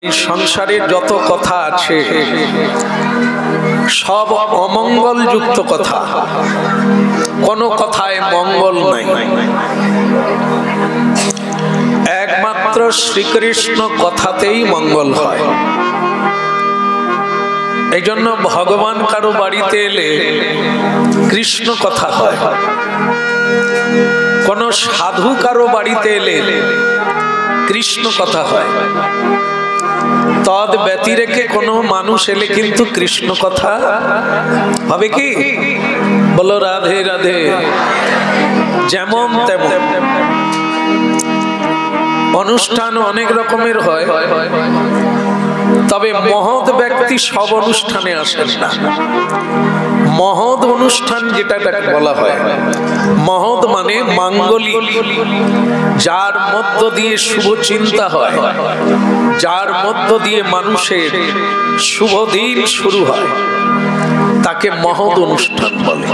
সংসারে যত কথা আছে সব অমঙ্গল যুক্ত কথা, কোনো কথায় মঙ্গল নাই। একমাত্র শ্রীকৃষ্ণ কথাতেই মঙ্গল হয়। এই জন্য ভগবান কারো বাড়িতে এলে কৃষ্ণ কথা হয়, কোন সাধু কারো বাড়িতে এলে কৃষ্ণ কথা হয়। তদ ব্যতিরেকে কোনো মানুষ এলে কিন্তু কৃষ্ণ কথা হবে কি? বলো রাধে রাধে। যেমন তেমন অনুষ্ঠান অনেক রকমের হয়, তবে মহৎ ব্যক্তি সব অনুষ্ঠানে আসেন না। মহৎ অনুষ্ঠান যেটা বলা হয়, মহৎ মানে মাঙ্গলিক, যার মধ্য দিয়ে শুভ চিন্তা হয়, যার মধ্য দিয়ে মানুষের শুভ দিন শুরু হয়, তাকে মহৎ অনুষ্ঠান বলে।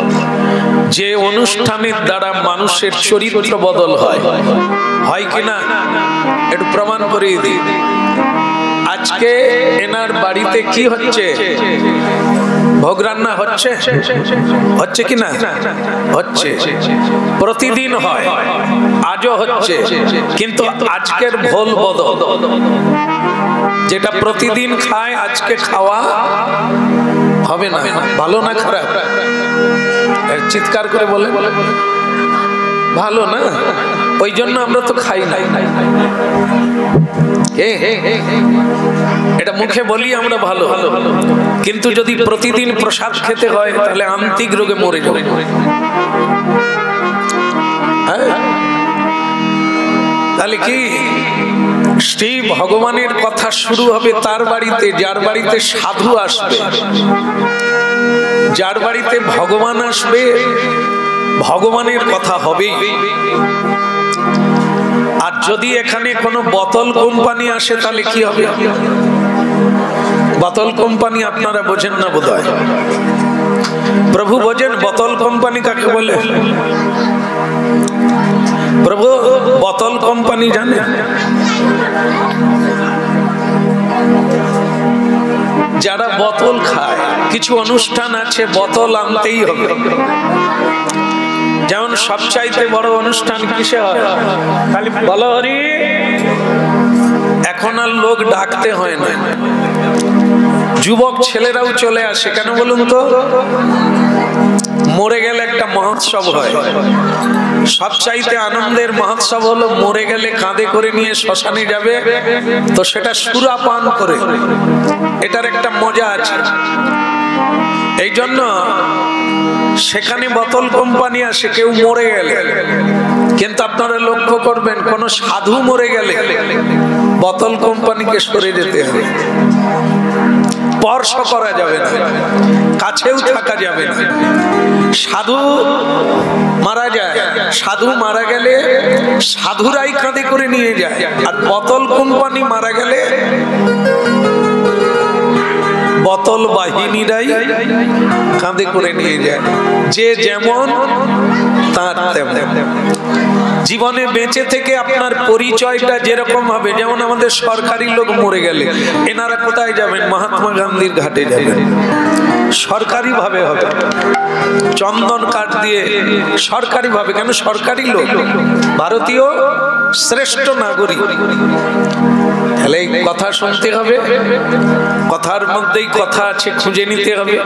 যে অনুষ্ঠানের দ্বারা মানুষের চরিত্র বদল হয়, হয় কিনা একটু প্রমাণ করিয়ে দিই। আজকে এনার বাড়িতে কি হচ্ছে? ভোগ রান্না হচ্ছে, হচ্ছে কিনা? হচ্ছে, প্রতিদিন হয়, আজও হচ্ছে। কিন্তু আজকের ভোল বদল, যেটা প্রতিদিন খায় আজকে খাওয়া হবে না। ভালো না খারাপ? চিৎকার করে বলে ভালো না, ওই জন্য আমরা তো খাই না। এটা মুখে বলি আমরা ভালো, কিন্তু যদি প্রতিদিন প্রসাদ খেতে হয় তাহলে আন্তিক রোগে মরে যাবে। তাহলে কি শ্রী ভগবানের কথা শুরু হবে তার বাড়িতে, যার বাড়িতে সাধু আসবে, যার বাড়িতে ভগবান আসবে, ভগবানের কথা হবে। আর যদি এখানে কোনো বোতল কোম্পানি আসে তাহলে কি হবে? বোতল কোম্পানি আপনারা বোঝেন না বোধহয়। প্রভু বোঝেন বোতল কোম্পানি কাকে বলে? প্রভু বোতল কোম্পানি জানে? যারা বোতল খায়, কিছু অনুষ্ঠান আছে বোতল আনতেই হবে। যেমন সবচাইতে বড় অনুষ্ঠান কিসে হয়? খালি বলো হরি। এখন আর লোক ডাকতে হয় না, যুবক ছেলেরাও চলে আসে। কেন বলুন তো? মরে গেলে একটা মহোৎসব হয়। সবচাইতে আনন্দের মহোৎসব হলো মরে গেলে কাঁধে করে নিয়ে শ্মশানে যাবে, তো সেটা সুরা পান করে, এটার একটা মজা আছে। এই জন্য সেখানে বোতল কোম্পানি আসে কেউ মরে গেলে। কিন্তু আপনারা লক্ষ্য করবেন, কোন সাধু মরে গেলে বোতল কোম্পানিকে সরে যেতে হবে, স্পর্শ করা যাবে না, কাছেও থাকা যাবে না। সাধু মারা যায়, সাধু মারা গেলে সাধুরাই কাঁধে করে নিয়ে যায়, আর বোতল কোম্পানি মারা গেলে বোতল বাহিনীরাই কাঁধে করে নিয়ে যায়। যে যেমন তার তেমন। জীবনে বেঁচে থেকে আপনার পরিচয়টা যেরকম হবে, যেমন আমাদের সরকারি লোক মরে গেলে এনারা কোথায় যাবেন? মহাত্মা গান্ধীর ঘাটে যাবেন, সরকারি ভাবে হবে, চন্দন কাঠ দিয়ে সরকারি ভাবে। কেন? সরকারি লোক, ভারতীয় শ্রেষ্ঠ নাগরিক। তাহলে কথা শুনতে হবে, কথার মধ্যেই কথা আছে, খুঁজে নিতে হবে।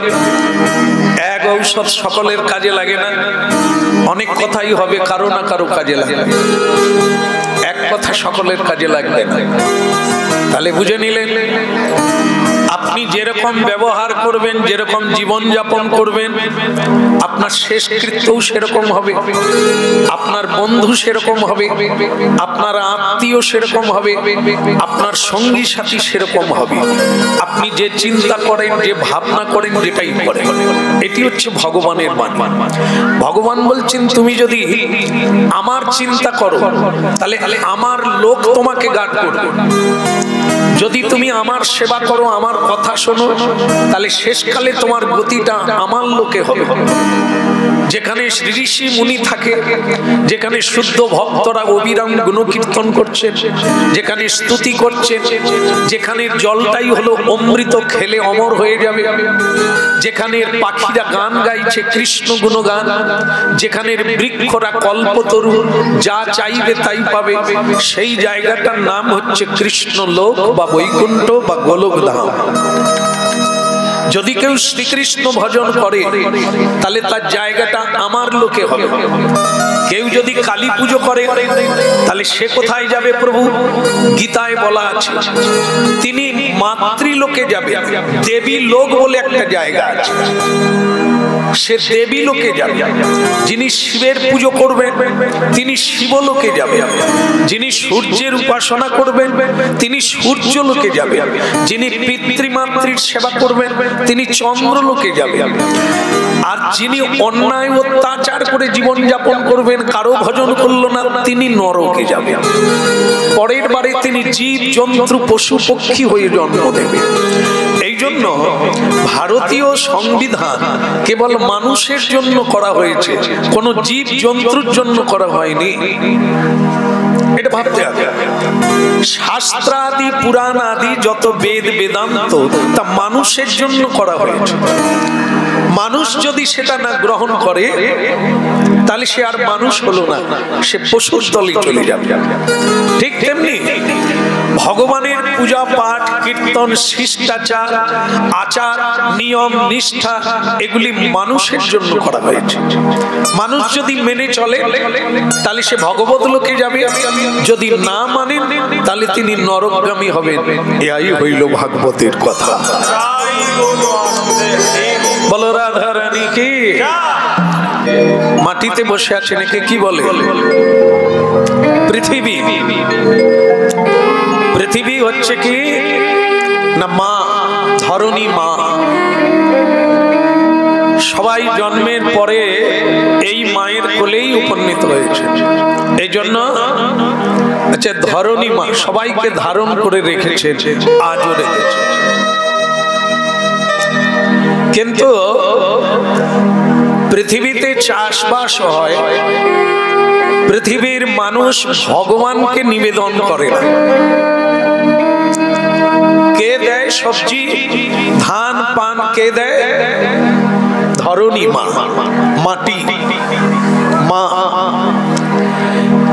এক ঔষধ সকলের কাজে লাগে না, অনেক কথাই হবে, কারো না কারো কাজে লাগবে। এক কথা সকলের কাজে লাগবে না। তাহলে বুঝে নিলেন, আপনি যেরকম ব্যবহার করবেন, যেরকম জীবন যাপন করবেন, আপনার শেষকৃত্যও সেরকম হবে, আপনার বন্ধু সেরকম হবে, আপনার আত্মীয় সেরকম হবে, আপনার সঙ্গী সাথী সেরকম হবে। আপনি যে চিন্তা করেন, যে ভাবনা করেন, যেটাই করেন, এটি হচ্ছে ভগবানের বাণী। ভগবান বলছেন, তুমি যদি আমার চিন্তা করো তাহলে আমার লোক তোমাকে গার্ড করবে। যদি তুমি আমার সেবা করো, আমার কথা শোনো, তাহলে শেষকালে তোমার গতিটা আমার লোকে হবে। যেখানে ঋষি মুনি থাকে, যেখানে শুদ্ধ ভক্তরা অবিরাম গুণকীর্তন করছেন, যেখানে স্তুতি করছেন, যেখানে জলটাই হলো অমৃত, খেলে অমর হয়ে যাবে, যেখানে পাখিরা গান গাইছে কৃষ্ণ গুণগান, যেখানে বৃক্ষরা কল্পতরু, যা চাইবে তাই পাবে, সেই জায়গাটার নাম হচ্ছে কৃষ্ণ লোক বা বৈকুণ্ঠ বা গোলকধাম। যদি কেউ শ্রীকৃষ্ণ ভজন করে তাহলে তার জায়গাটা আমার লোকে হবে। কেউ যদি কালী পুজো করে তাহলে সে কোথায় যাবে? প্রভু গীতায় বলা আছে তিনি মাতৃলোকে যাবে। দেবী লোক বলে একটা জায়গা আছে, সে দেবী লোকে যাবে। যিনি শিবের পুজো করবেন তিনি শিবলোকে যাবেন, যিনি সূর্যের উপাসনা করবেন তিনি সূর্য লোকে যাবেন, যিনি পিতৃমাতৃর সেবা করবেন তিনি চন্দ্রলোকে যাবেন, আর যিনি অন্যায় অত্যাচার করে জীবন যাপন করবেন, কারো ভজন করল না, তিনি নরকে যাবেন। পরের বারে তিনি জীব জন্তু পশু পক্ষী হয়ে জন্ম দেবেন। এই জন্য ভারতীয় সংবিধান কেবল মানুষের জন্য করা হয়েছে, কোন জীব জন্তুর জন্য করা হয়নি। এটা ভাবতে হবে। শাস্ত্রাদি পুরাণ আদি যত বেদ বেদান্ত তা মানুষের জন্য করা হয়েছে। মানুষ যদি সেটা না গ্রহণ করে তাহলে সে আর মানুষ হলো না, সে পশুর দলে চলে যাবে। ঠিক তেমনি ভগবানের পূজা পাঠ কীর্তন শিষ্টাচার আচার নিয়ম নিষ্ঠা এগুলি মানুষের জন্য করা হয়েছে। মানুষ যদি মেনে চলে তাহলে সে ভগবত লোকে যাবে, যদি না মানেন তাহলে তিনি নরকগামী হবেন। এই হইল ভাগবতের কথা। বলো রাধা রানী কি? মাটিতে বসে আছে নাকি কি বলে? পৃথিবী, পৃথিবী হচ্ছে কি না মা, ধরণী মা। সবাই জন্মের পরে এই মায়ের কোলেই উপনীত হয়েছে। এই জন্য আচ্ছা ধরণী মা সবাইকে ধারণ করে রেখেছে, আজও রেখেছে। কিন্তু পৃথিবীতে চাষবাস হয়, পৃথিবীর মানুষ ভগবানকে নিবেদন করে না। কে দেয় সবজি ধান পান? কে দেয়? ধরণী মা, মাটি মা।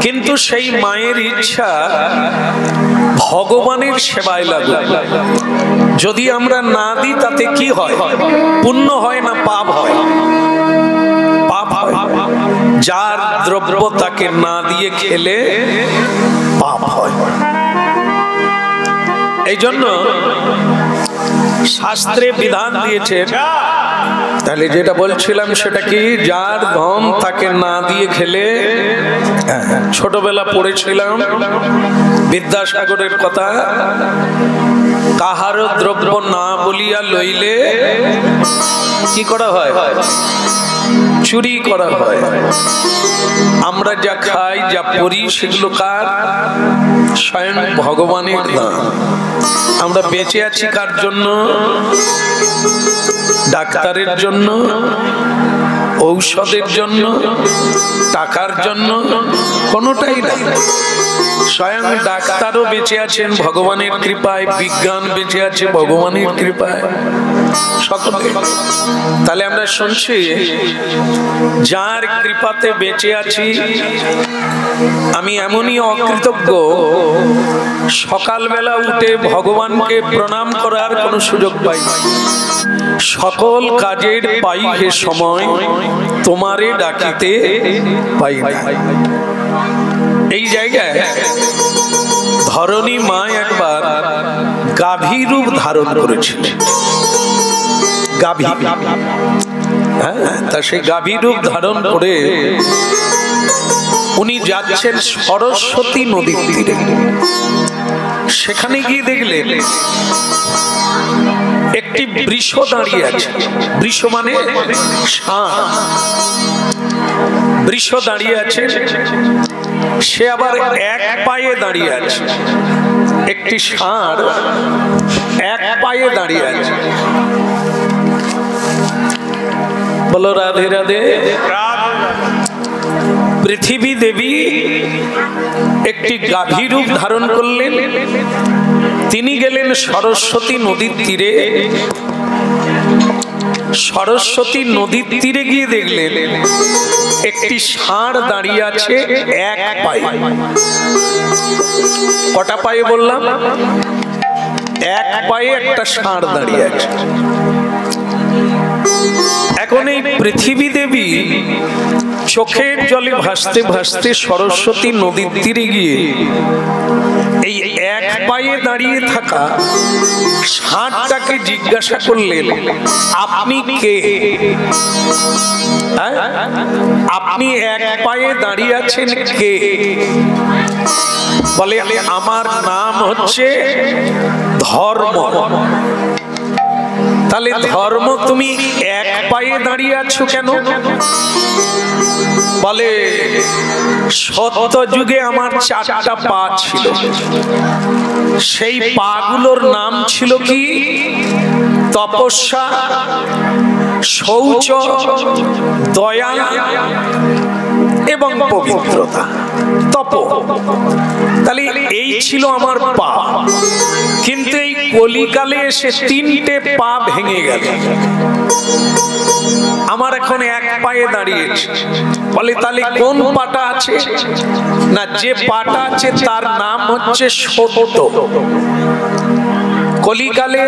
কিন্তু সেই মায়ের ইচ্ছা ভগবানের সেবায় লাগুক। যদি আমরা না দিই তাতে কি হয়? পুণ্য হয় না পাপ হয়? পাপ হয়। যার দ্রব্য তাকে না দিয়ে খেলে পাপ হয়। এই জন্য শাস্ত্রে বিধান দিয়েছে। তাহলে যেটা বলছিলাম সেটা কি? যার ধন তাকে না দিয়ে খেলে। ছোটবেলা পড়েছিলাম বিদ্যাসাগরের কথা, কাহারও দ্রব্য না বলিয়া লইলে কি করা হয়? চুরি করা হয়। আমরা যা খাই যা পড়ি সেগুলো কার? স্বয়ং ভগবানের দান। আমরা বেঁচে আছি কার জন্য? ডাক্তারের জন্য, ঔষধের জন্য, টাকার জন্য? কোনোটাই না। স্বয়ং ডাক্তারও বেঁচে আছেন ভগবানের কৃপায়, বিজ্ঞান বেঁচে আছে ভগবানের কৃপায়, সকলে। তাহলে আমরা শুনছি যার কৃপাতে বেঁচে আছি। আমি এমনই অকৃতজ্ঞ, সকালবেলা উঠে ভগবানকে প্রণাম করার কোনো সুযোগ পাই। সকল কাজের পাই হে সময়, তোমারে ডাকিতে পাই না। এই জায়গায় ধরণী মা একবার গাভী রূপ ধারণ করেছিলেন। গাভী, হ্যাঁ, তা সেই গাভী রূপ ধারণ করে উনি যাচ্ছেন সরস্বতী নদীর তীরে। সেখানে গিয়ে দেখলেন একটি বৃষ দাঁড়িয়ে আছে। বৃষ মানে ষাঁড়। বৃষ দাঁড়িয়ে আছে, সে আবার এক পায়ে দাঁড়িয়ে আছে। একটি ষাঁড় এক পায়ে দাঁড়িয়ে আছে। বলো রাধে রাধে। পৃথিবী দেবী একটি গাভী রূপ ধারণ করলেন। তিনি গেলেন সরস্বতী নদীর তীরে। সরস্বতী নদীর তীরে গিয়ে দেখলেন একটি ষাঁড় দাঁড়িয়ে আছে এক পায়ে। কটা পায়ে বললাম? এক পায়ে একটা ষাঁড় দাঁড়িয়ে আছে। এখন এই পৃথিবী দেবী চোখের জলে ভাসতে ভাসতে সরস্বতী নদীর তীরে গিয়ে এই এক পায়ে দাঁড়িয়ে থাকা ষাঁড়টাকে জিজ্ঞাসা করলেন, আপনি কে? আপনি এক পায়ে দাঁড়িয়ে আছেন কে? বলে, আমার নাম হচ্ছে ধর্ম। তাহলে ধর্ম, তুমি এক পায়ে দাঁড়িয়ে আছো কেন? বলে, সত্য যুগে আমার চারটা পা ছিল। সেই পাগুলোর নাম ছিল কি? তপস্যা, শৌচ, দয়া এবং পবিত্রতা। তপ, তাহলে এই ছিল আমার পা। কিন্তু এই কলিকালে এসে তিনটে পা ভেঙে গেল। আমার এখন এক পায়ে দাঁড়িয়েছে। বলে, তাহলে কোন পাটা আছে? না, যে পাটা আছে তার নাম হচ্ছে সত্য। কলিকালে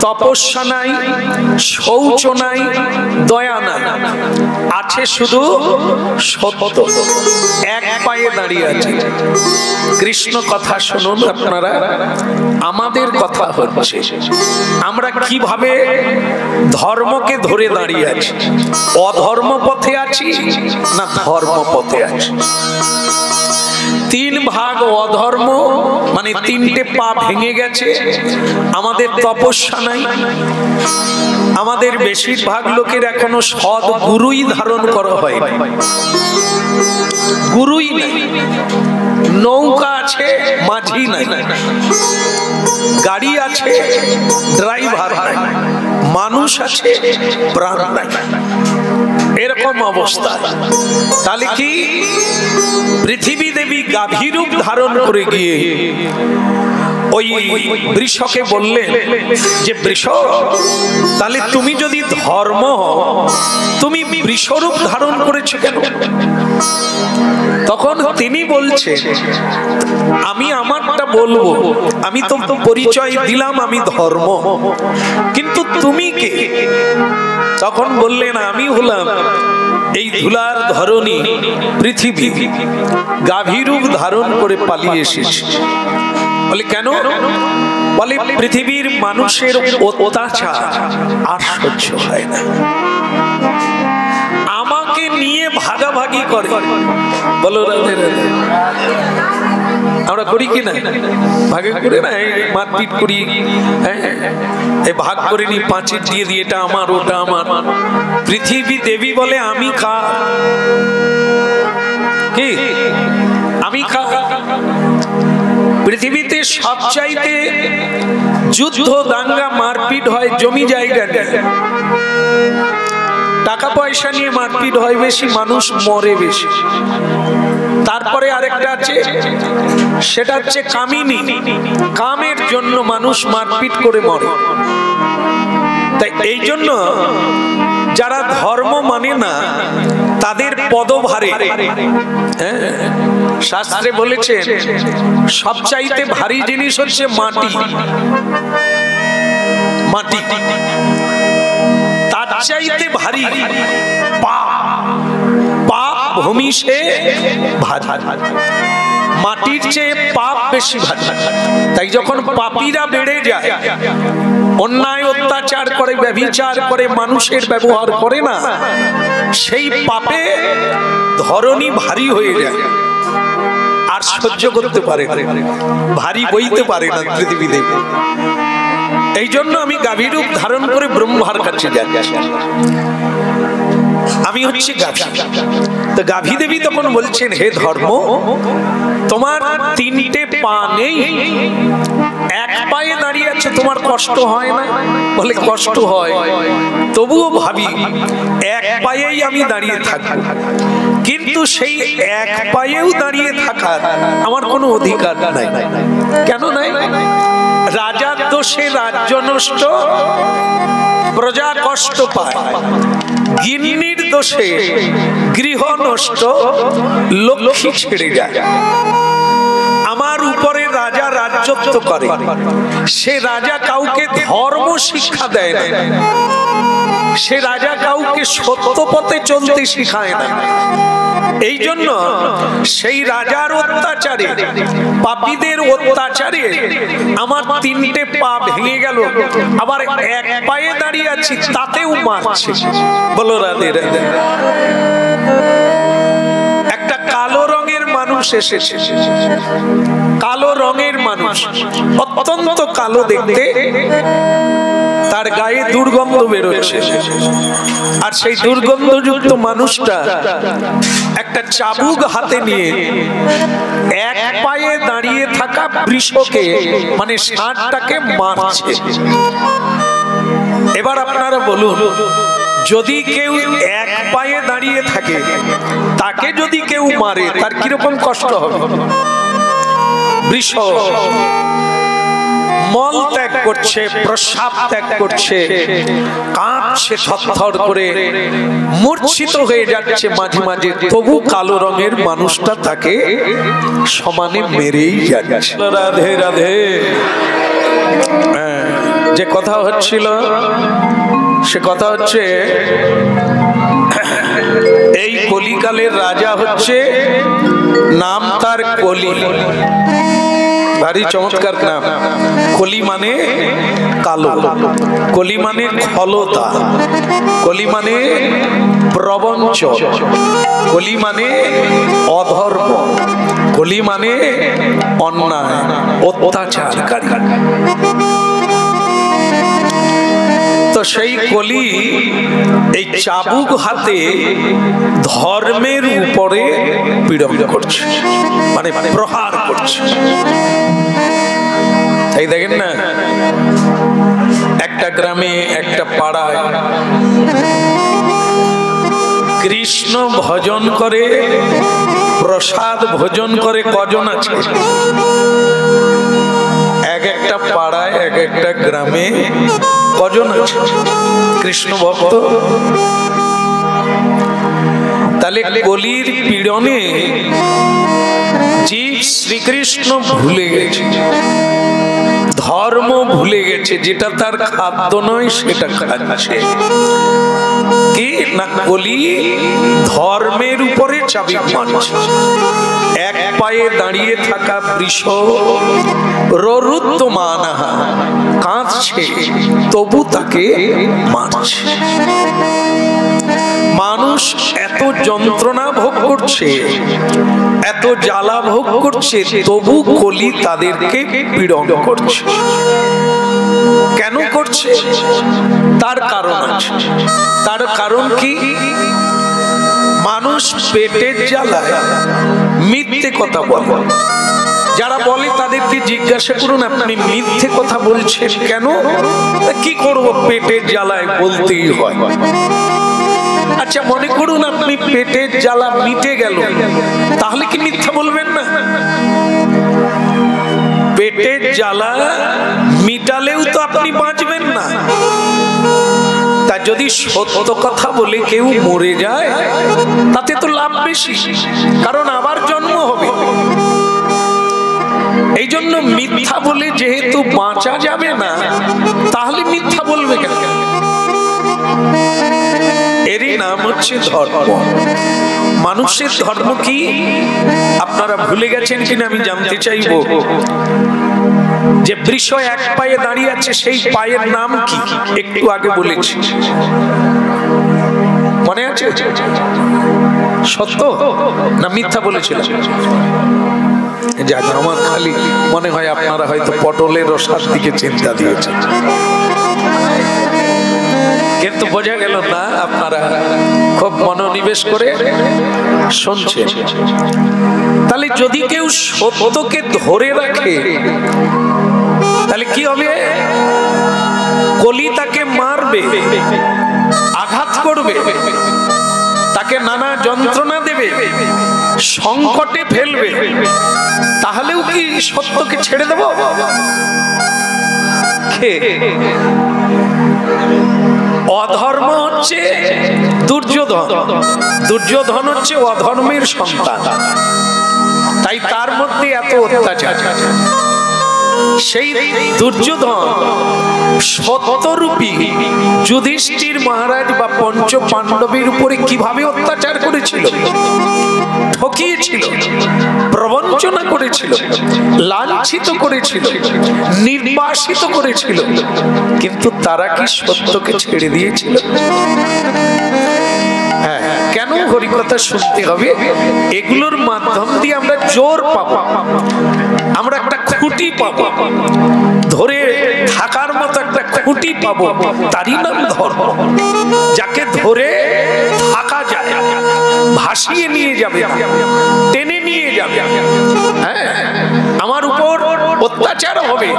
তপস্যা নাই, শৌচ নাই, দয়া নাই, আছে শুধু সত্য। এক পায়ে দাঁড়িয়ে আছে। কৃষ্ণ কথা শুনুন আপনারা। আমাদের কথা হচ্ছে আমরা কিভাবে ধর্মকে ধরে দাঁড়িয়ে আছি। অধর্ম পথে আছি না ধর্ম পথে আছি? তিন ভাগ অধর্ম, মানে তিনটে পা ভেঙে গেছে। আমাদের তপস্যা নাই। আমাদের বেশিরভাগ লোকের এখনো সৎ গুরুই ধারণ করা হয়। গুরুই নাই। নৌকা আছে, মাঝি নাই। গাড়ি আছে, ড্রাইভার নাই। মানুষ আছে, প্রাণ নাই। এরকম অবস্থা। তাহলে কি পৃথিবী দেবী গাভী রূপ ধারণ করে গিয়ে ওই বৃষকে বললেন যে, বৃষ, তাহলে তুমি যদি ধর্ম হও, তুমি বৃষরূপ ধারণ করেছো কেন? তখন তিনি বলছে, আমি আমারটা বলবো। আমি তো পরিচয় দিলাম আমি ধর্ম, কিন্তু তুমি কে? তখন বললেন, আমি হলাম এই ধুলার ধরণী পৃথিবী, গাভী রূপ ধারণ করে পালিয়ে এসেছি। বলে, কেন? বলে, পৃথিবীর মানুষের অত্যাচার আর সহ্য হয় না। আমাকে নিয়ে ভাগাভাগি করে। বলো রাধে রাধে। আমরা করি কি না? ভাগে করে না, মারপিট করি। হ্যাঁ, ভাগ করে নি, পাঁচিল দিয়ে দিয়ে, এটা আমার, ওটা আমার। পৃথিবী দেবী বলে, আমি খা। কি? আমি খা। পৃথিবীতে সবচাইতে যুদ্ধ, দাঙ্গা, মারপিট হয় জমি জায়গা নিয়ে। টাকা পয়সা নিয়ে মারপিট হয় বেশি, মানুষ মরে বেশি। তারপরে আরেকটা আছে, সেটা হচ্ছে কামিনী। কামের জন্য মানুষ মারপিট করে মরে। তাই এই জন্য যারা ধর্ম মানে না তাদের পদভারে, শাস্ত্রে বলেছেন সবচাইতে ভারী জিনিস হচ্ছে মাটি। মাটি তার চাইতে ভারী পাপ। পাপ ভূমি সে ভারী। মাটির চেয়ে পাপ বেশি ভারী। তাই যখন পাপীরা বেড়ে যায়, অন্যায় অত্যাচার করে, ব্যভিচার করে, মানুষের ব্যবহার করে না, সেই পাপে ধরণী ভারী হয়ে যায়, আর সহ্য করতে পারে না, ভারী বইতে পারে না পৃথিবী দেবী। এই জন্য আমি গাভী রূপ ধারণ করে ব্রহ্মার কাছে যাচ্ছি। আমি হচ্ছে গাভী। তো গাভী দেবী তখন বলছেন, হে ধর্ম, তোমার তিনটে পা নেই, এক পায়ে দাঁড়িয়ে আছে, তোমার কষ্ট হয় না? বলে কষ্ট হয়, তবুও ভাবি এক পায়েই আমি দাঁড়িয়ে থাকবো, কিন্তু সেই এক পায়েও দাঁড়িয়ে থাকার আমার কোনো অধিকার নাই। কেন নাই? রাজার দোষে রাজ্য নষ্ট, প্রজা কষ্ট পায়, গিন্নির দোষে গৃহ নষ্ট, লক্ষ্মী ছেড়ে যায়। আমার উপরে রাজা রাজত্ব করে, সে রাজা কাউকে ধর্ম শিক্ষা দেয় না, সে রাজা কাউকে সত্য পথে চলতে শিখায় না। এই জন্য সেই রাজার অত্যাচারে, পাপীদের অত্যাচারে আমার তিনটে পা ভেঙে গেল, আবার এক পায়ে দাঁড়িয়ে আছি, তাতেও মারছে। বলো রাধে রাধে। একটা কালো রঙের মানুষ এসেছে, কালো রঙের মানুষ, অত্যন্ত কালো দেখতে, তার গায়ে দুর্গন্ধ বেরোচ্ছে, আর সেই দুর্গন্ধযুক্ত মানুষটা একটা চাবুক হাতে নিয়ে এক পায়ে দাঁড়িয়ে থাকা বৃষকে, মানে ষাঁড়টাকে মারছে। এবার আপনারা বলুন, যদি কেউ এক পায়ে দাঁড়িয়ে থাকে, তাকে যদি কেউ মারে, তার কিরকম কষ্ট হবে? বৃষ মল ত্যাগ করছে, প্রস্রাব ত্যাগ করছে, কাঁপছে থরথর করে, মূর্ছিত হয়ে যাচ্ছে মাঝে মাঝে, তবু কালো রঙের মানুষটা তাকে সমানে মেরেই যাচ্ছে। রাধে রাধে। যে কথা হচ্ছিল, সে কথা হচ্ছে, এই কলিকালের রাজা হচ্ছে, নাম তার কলি, ভারী চমৎকার নাম। কলি মানে কালো, কলি মানে খলতা, কলি মানে প্রবঞ্চ, কলি মানে অধর্ম, কলি মানে অন্যায়, অত্যাচারকারী। তো সেই কলি এই চাবুক হাতে ধর্মের উপরে পীড়ন করছে, মানে প্রহার করছে। এই দেখেন না, একটা গ্রামে, একটা পাড়ায় কৃষ্ণ ভজন করে, প্রসাদ ভোজন করে কজন আছে? এক একটা পাড়ায়, এক একটা গ্রামে কজন আছে কৃষ্ণ ভক্ত? তাহলে কলির পীড়নে জীব শ্রীকৃষ্ণ ভুলে গেছে, ধর্ম ভুলে গেছে, যেটা তার খাদ্য নয় সেটা খাচ্ছে। কি না, কলি ধর্মের উপরে চাবুক মারছে। এক পায়ে দাঁড়িয়ে থাকা বৃষ ররুদ্যমানহা, কাঁদছে, তবু তাকে মারছে। মানুষ এত যন্ত্রণা ভোগ করছে, এত জ্বালা ভোগ করছে, তবু কলি তাদেরকে পীড়ন করছে। কেন করছে? তার কারণ আছে। তার কারণ কি? মানুষ পেটের জ্বালায় মিথ্যে কথা বলে। যারা বলে তাদেরকে জিজ্ঞাসা করুন, আপনি মিথ্যে কথা বলছেন কেন? কি করব, পেটের জ্বালায় বলতেই হয়। আচ্ছা, মনে করুন আপনি পেটের জ্বালা মিটে গেল, তাহলে কি মিথ্যা বলবেন না? পেটের জ্বালা মিটালেও তো আপনি বাঁচবেন না। তা যদি সত্য কথা বলে কেউ মরে যায়, তাতে তো লাভ বেশি, কারণ আবার জন্ম হবে। এই জন্য মিথ্যা বলে যেহেতু বাঁচা যাবে না, তাহলে মিথ্যা বলবে কেন? এরই নাম হচ্ছে ধর্ম। মানুষের ধর্ম কি আপনারা ভুলে গেছেন কিনা আমি জানতে চাইব। যে বৃষ এক পায়ে দাঁড়িয়ে আছে, সেই পায়ের নাম কি? একটু আগে বলেছি, মনে আছে? সত্য না মিথ্যা বলেছিলাম? যাক, আমার খালি মনে হয় আপনারা হয়তো পটলের রসার দিকে চিন্তা দিয়েছেন। কিন্তু বোঝা গেল না আপনারা খুব মনোনিবেশ করে শুনছেন। তাহলে যদি কেউ সত্যকে ধরে রাখে তাহলে কি হবে? কলি তাকে মারবে, আঘাত করবে, তাকে নানা যন্ত্রণা দেবে, সংকটে ফেলবে, তাহলেও কি সত্যকে ছেড়ে দেব? অধর্ম হচ্ছে দুর্যোধন, দুর্যোধন হচ্ছে অধর্মের সন্তান, তাই তার মধ্যে এত অত্যাচার। সেই দুর্যোধন সত্যরূপী যুধিষ্ঠির মহারাজ বা পঞ্চ পাণ্ডবের উপরে কিভাবে অত্যাচার করেছিল, ঠকিয়েছিল, প্রবঞ্চনা করেছিল, লাঞ্ছিত করেছিল, নির্বাসিত করেছিল, কিন্তু তারা কি সত্যকে ছেড়ে দিয়েছিল? কেন হরিকথা শুনতে হবে? এগুলোর মাধ্যম দিয়ে আমরা জোর পাবো, আমরা একটা খুঁটি পাবো, ধরে থাকার মতো একটা খুঁটি পাবো, তারই নাম ধর্ম। যাকে ধরে থাকা যায়, ভাসিয়ে নিয়ে যাবে, টেনে নিয়ে যাবে। হ্যাঁ, আমার উপর অত্যাচার হবে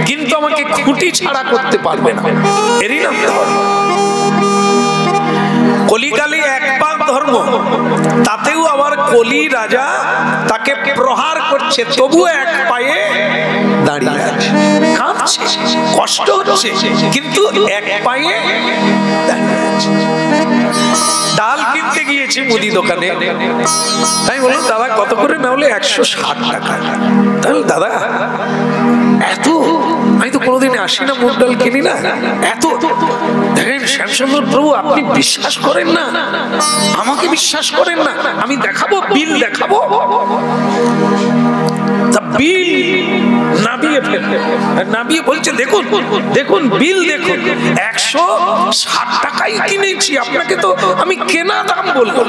কিন্তু আমাকে খুঁটি ছাড়া করতে পারবে না, এরই নাম ধর্ম। কলিকালে এক পাক ধর্ম, তাতেও আবার কলি রাজা তাকে প্রহার করছে, তবুও এক পায়ে দাঁড়িয়ে আছে, কাঁদছে, কষ্ট হচ্ছে, কিন্তু এক পায়ে দাঁড়িয়ে আছে। ডাল কিনতে গিয়েছি মুদি দোকানে, তাই বললাম দাদা কত করে? না হলে 160 টাকা। তাহলে দাদা এত, আমি তো কোনোদিন আসি না, মুগ ডাল কিনি না, এত? দেখেন শ্যামসুন্দর প্রভু, আপনি বিশ্বাস করেন না, আমাকে বিশ্বাস করেন না, আমি দেখাবো, বিল দেখাবো। বিল নামিয়ে ফেলে, নামিয়ে বলছে দেখুন দেখুন বিল দেখুন, 160 টাকাই কিনেছি, আপনাকে তো আমি কেনা দাম বলবো।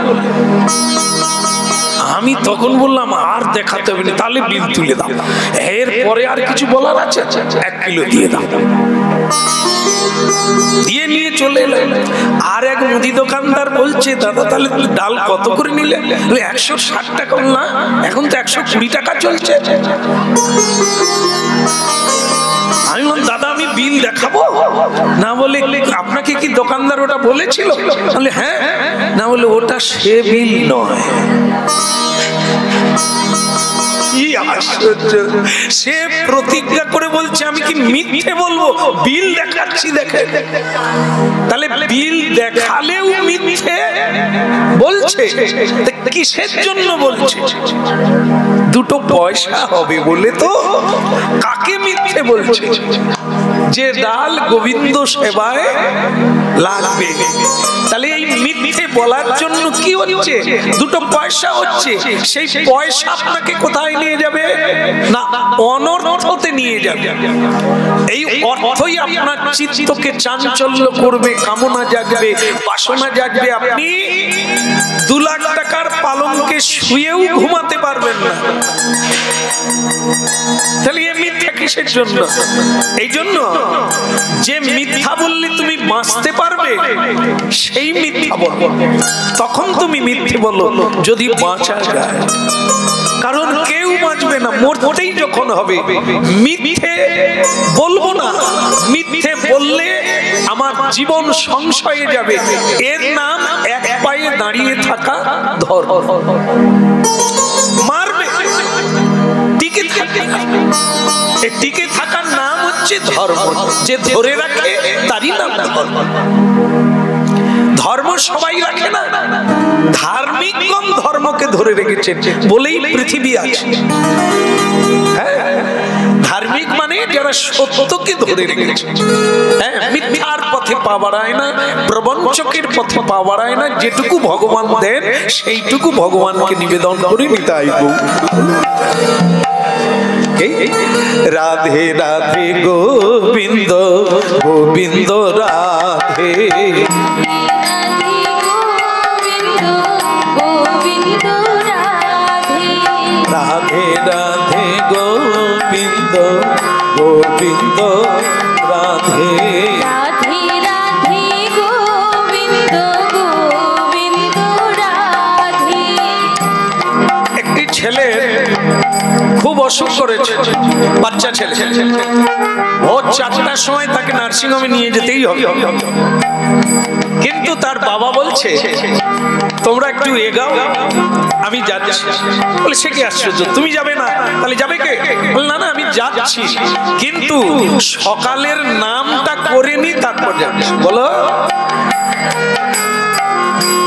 আমি তখন বললাম আর দেখাতে হবে না, তাহলে বিল তুলে দাও, এরপরে আর কিছু বলার আছে? 1 কিলো দিয়ে দাও। দিয়ে নিয়ে চলে এলেন। আর এক মুদি দোকানদার বলছে দাদা তাহলে ডাল কত করে নিলে? 160 টাকা। না, এখন তো 120 টাকা চলছে। আমি বললাম দাদা আমি বিল দেখাবো? না বলে আপনাকে কি দোকানদার ওটা বলেছিল? বলে হ্যাঁ। না বলে ওটা সে বিল নয়। সে প্রতিজ্ঞা করে বলছে আমি কি মিথ্যে বলবো? বিল দেখাচ্ছি, দেখে। তাহলে বিল দেখালেও মিথ্যে বলছে, কিসের জন্য বলছে? দুটো পয়সা হবে বলে তো। কাকে মিথ্যে বলছে? যে ডাল গোবিন্দ সেবায় লাগবে। তাহলে এই মিথ্যে বলার জন্য কি হচ্ছে? দুটো পয়সা হচ্ছে। সেই পয়সা আপনাকে কোথায় নিয়ে যাবে? না, অনর্থতে নিয়ে যাবে। এই অর্থই আপনার চিত্তকে চাঞ্চল্য করবে, কামনা জাগবে, বাসনা জাগবে। আপনি 2 লাখ টাকার পালঙ্কে শুয়েও ঘুমাতে পারবেন না। তাহলে এই মিথ্যা কিসের জন্য? এই জন্য যে মিথ্যা বললে তুমি বাঁচতে পারবে সেই মিথ্যা বলো, তখন তুমি মিথ্যে বলো যদি বাঁচা যায়। কারণ কেউ বাঁচবে না, মরতেই যখন হবে। মিথ্যে বলবো না, মিথ্যে বললে আমার জীবন সংশয়ে যাবে। এর নাম এক পায়ে দাঁড়িয়ে থাকা ধর্ম। মারবে, টিকে থাকবে। এই টিকে থাকার নাম হচ্ছে ধর্ম। যে ধরে রাখে তারই নাম ধর্ম। ধর্ম সবাই রাখে না, ধার্মিকগণ ধর্মকে ধরে রেখেছেন বলেই পৃথিবী আছে। হ্যাঁ, ধার্মিক মানে যারা সত্যকে ধরে রেখেছে। হ্যাঁ, মিথ্যার পথে পা বাড়ায় না, প্রবঞ্চকের পথে পা বাড়ায় না। যেটুকু ভগবান দেন সেইটুকু ভগবানকে নিবেদন করে নিতাই গো। রাধে রাধে গোবিন্দ গোবিন্দ রাধে, রাধে রাধে গোবিন্দ গোবিন্দ রাধে, রাধে রাধে গোবিন্দ করেছে, বাচ্চা ছেলে। ভোর 4টার সময় তাকে নার্সিংহোমে নিয়ে যেতেই হবে, কিন্তু তার বাবা বলছে তোমরা একটু এগাও, আমি যাচ্ছি। বলে সে কি আশ্চর্য, তুমি যাবে না? তাহলে যাবে কে? বলে না না আমি যাচ্ছি, কিন্তু সকালের নামটা করে নি তারপর যাচ্ছি। বলো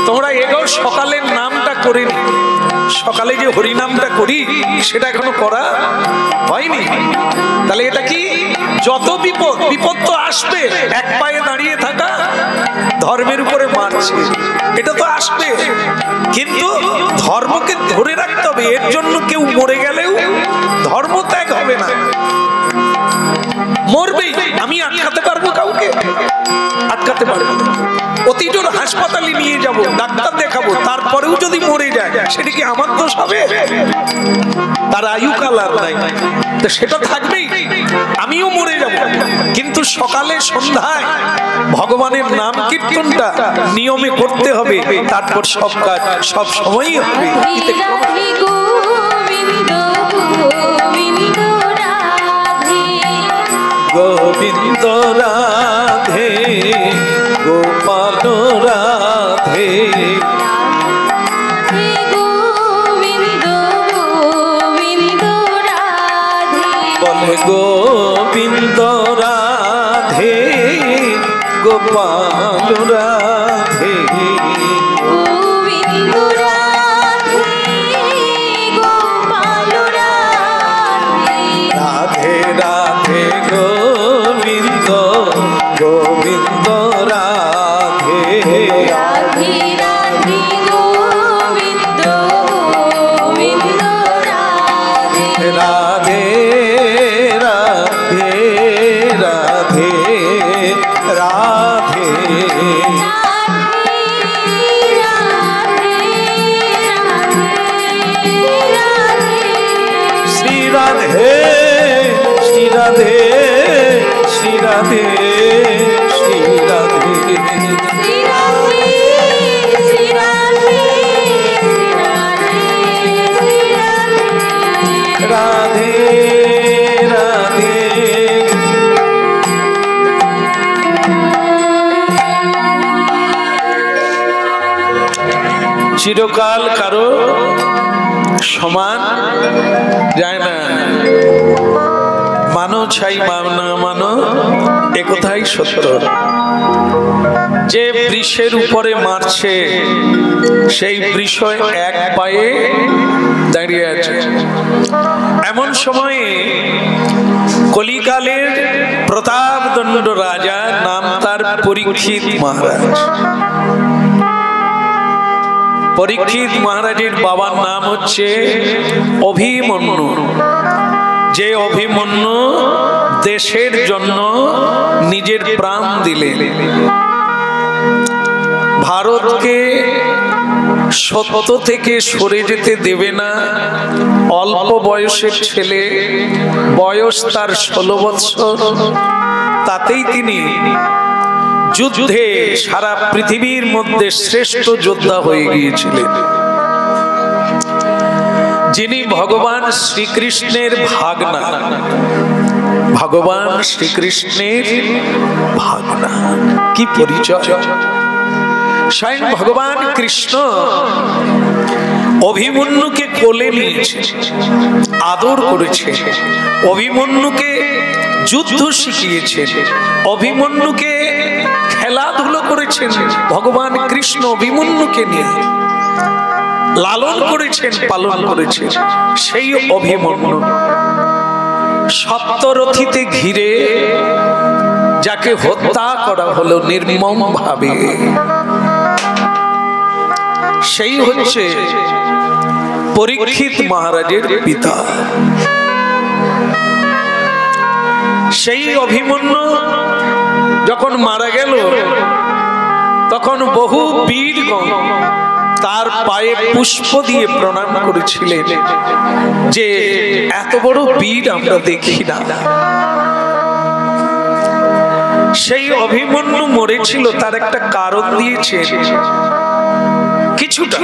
তোমরা এগাও, সকালের নামটা করে নি। সকালে যে হরিনামটা করি সেটা এখনো করা হয়নি। তাহলে এটা কি? যত বিপদ, বিপদ তো আসবে, এক পায়ে দাঁড়িয়ে থাকা ধর্মের উপরে মারছে, এটা তো আসবে, কিন্তু ধর্মকে ধরে রাখতে হবে। এর জন্য কেউ মরে গেলেও ধর্ম ত্যাগ হবে না, মরবেই। আমি আটকাতে পারবো কাউকে? আটকাতে পারবো না। অতি জোর হাসপাতালে নিয়ে যাব, ডাক্তার দেখাবো, তারপরেও যদি মরে যায় সেটা কি আমার দোষ হবে? তার আয়ুকাল আর নাই, তো সেটা থাকবেই, আমিও মরে যাব। কিন্তু সকালে সন্ধ্যায় ভগবানের নাম কীর্তনটা নিয়মে করতে হবে, তারপর সব কাজ সব সময়ই হবে। গোবিন্দ রাধে গোপাল রাধে, বলে গোবিন্দ রাধে গোপাল রাধে, গোবিন্দ রাধে গোপাল রাধে, রাধে রাধে গোবিন্দ গোবিন্দ রাধে, রাধে রাধে গোবিন্দ গোবিন্দ রাধে, রাধে রাধে রাধে রাধে, শ্রী রাধে শ্রী রাধে শ্রী রাধে শ্রী রাধে, রাধে রাধে। চিরকাল কারো সমান যায় না, মানো ছাই না মানো একথাই সত্য। যে বৃষের উপরে মারছে সেই বৃষ এক পায়ে দাঁড়িয়ে আছে। এমন সময়ে কলিকালের প্রতাপদণ্ড রাজা, নাম তার পরীক্ষিত মহারাজ। পরীক্ষিত মহারাজের বাবার নাম হচ্ছে অভিমন্যু। যে অভিমন্যু দেশের জন্য নিজের প্রাণ দিলেন, ভারতকে সত্য থেকে সরে যেতে দেবে না। অল্প বয়সের ছেলে, বয়স তার 16 বৎসর, তাতেই তিনি যুদ্ধে সারা পৃথিবীর মধ্যে শ্রেষ্ঠ যোদ্ধা হয়ে গিয়েছিলেন। যিনি ভগবান শ্রীকৃষ্ণের ভাগনা, ভগবান শ্রীকৃষ্ণের ভাগনা, কি পরিচয়! স্বয়ং ভগবান কৃষ্ণ অভিমন্যুকে কোলে নিয়েছে, আদর করেছে, অভিমন্যুকে যুদ্ধ শিখিয়েছেন, অভিমন্যুকে খেলাধুলো করেছেন। ভগবান কৃষ্ণ অভিমন্যুকে নিয়ে লালন করেছেন, পালন করেছেন। সেই অভিমন্যু সপ্তরথীতে ঘিরে যাকে হত্যা করা হলো নির্মম ভাবে, সেই হচ্ছে পরীক্ষিত মহারাজের পিতা। সেই অভিমন্যু যখন মারা গেল, তখন বহু বীরগণ তার পায়ে পুষ্প দিয়ে প্রণাম করেছিলেন, যে এত বড় বীর আমরা দেখি না। সেই অভিমন্যু মরেছিল, তার একটা কারণ দিয়েছে। কিছুটা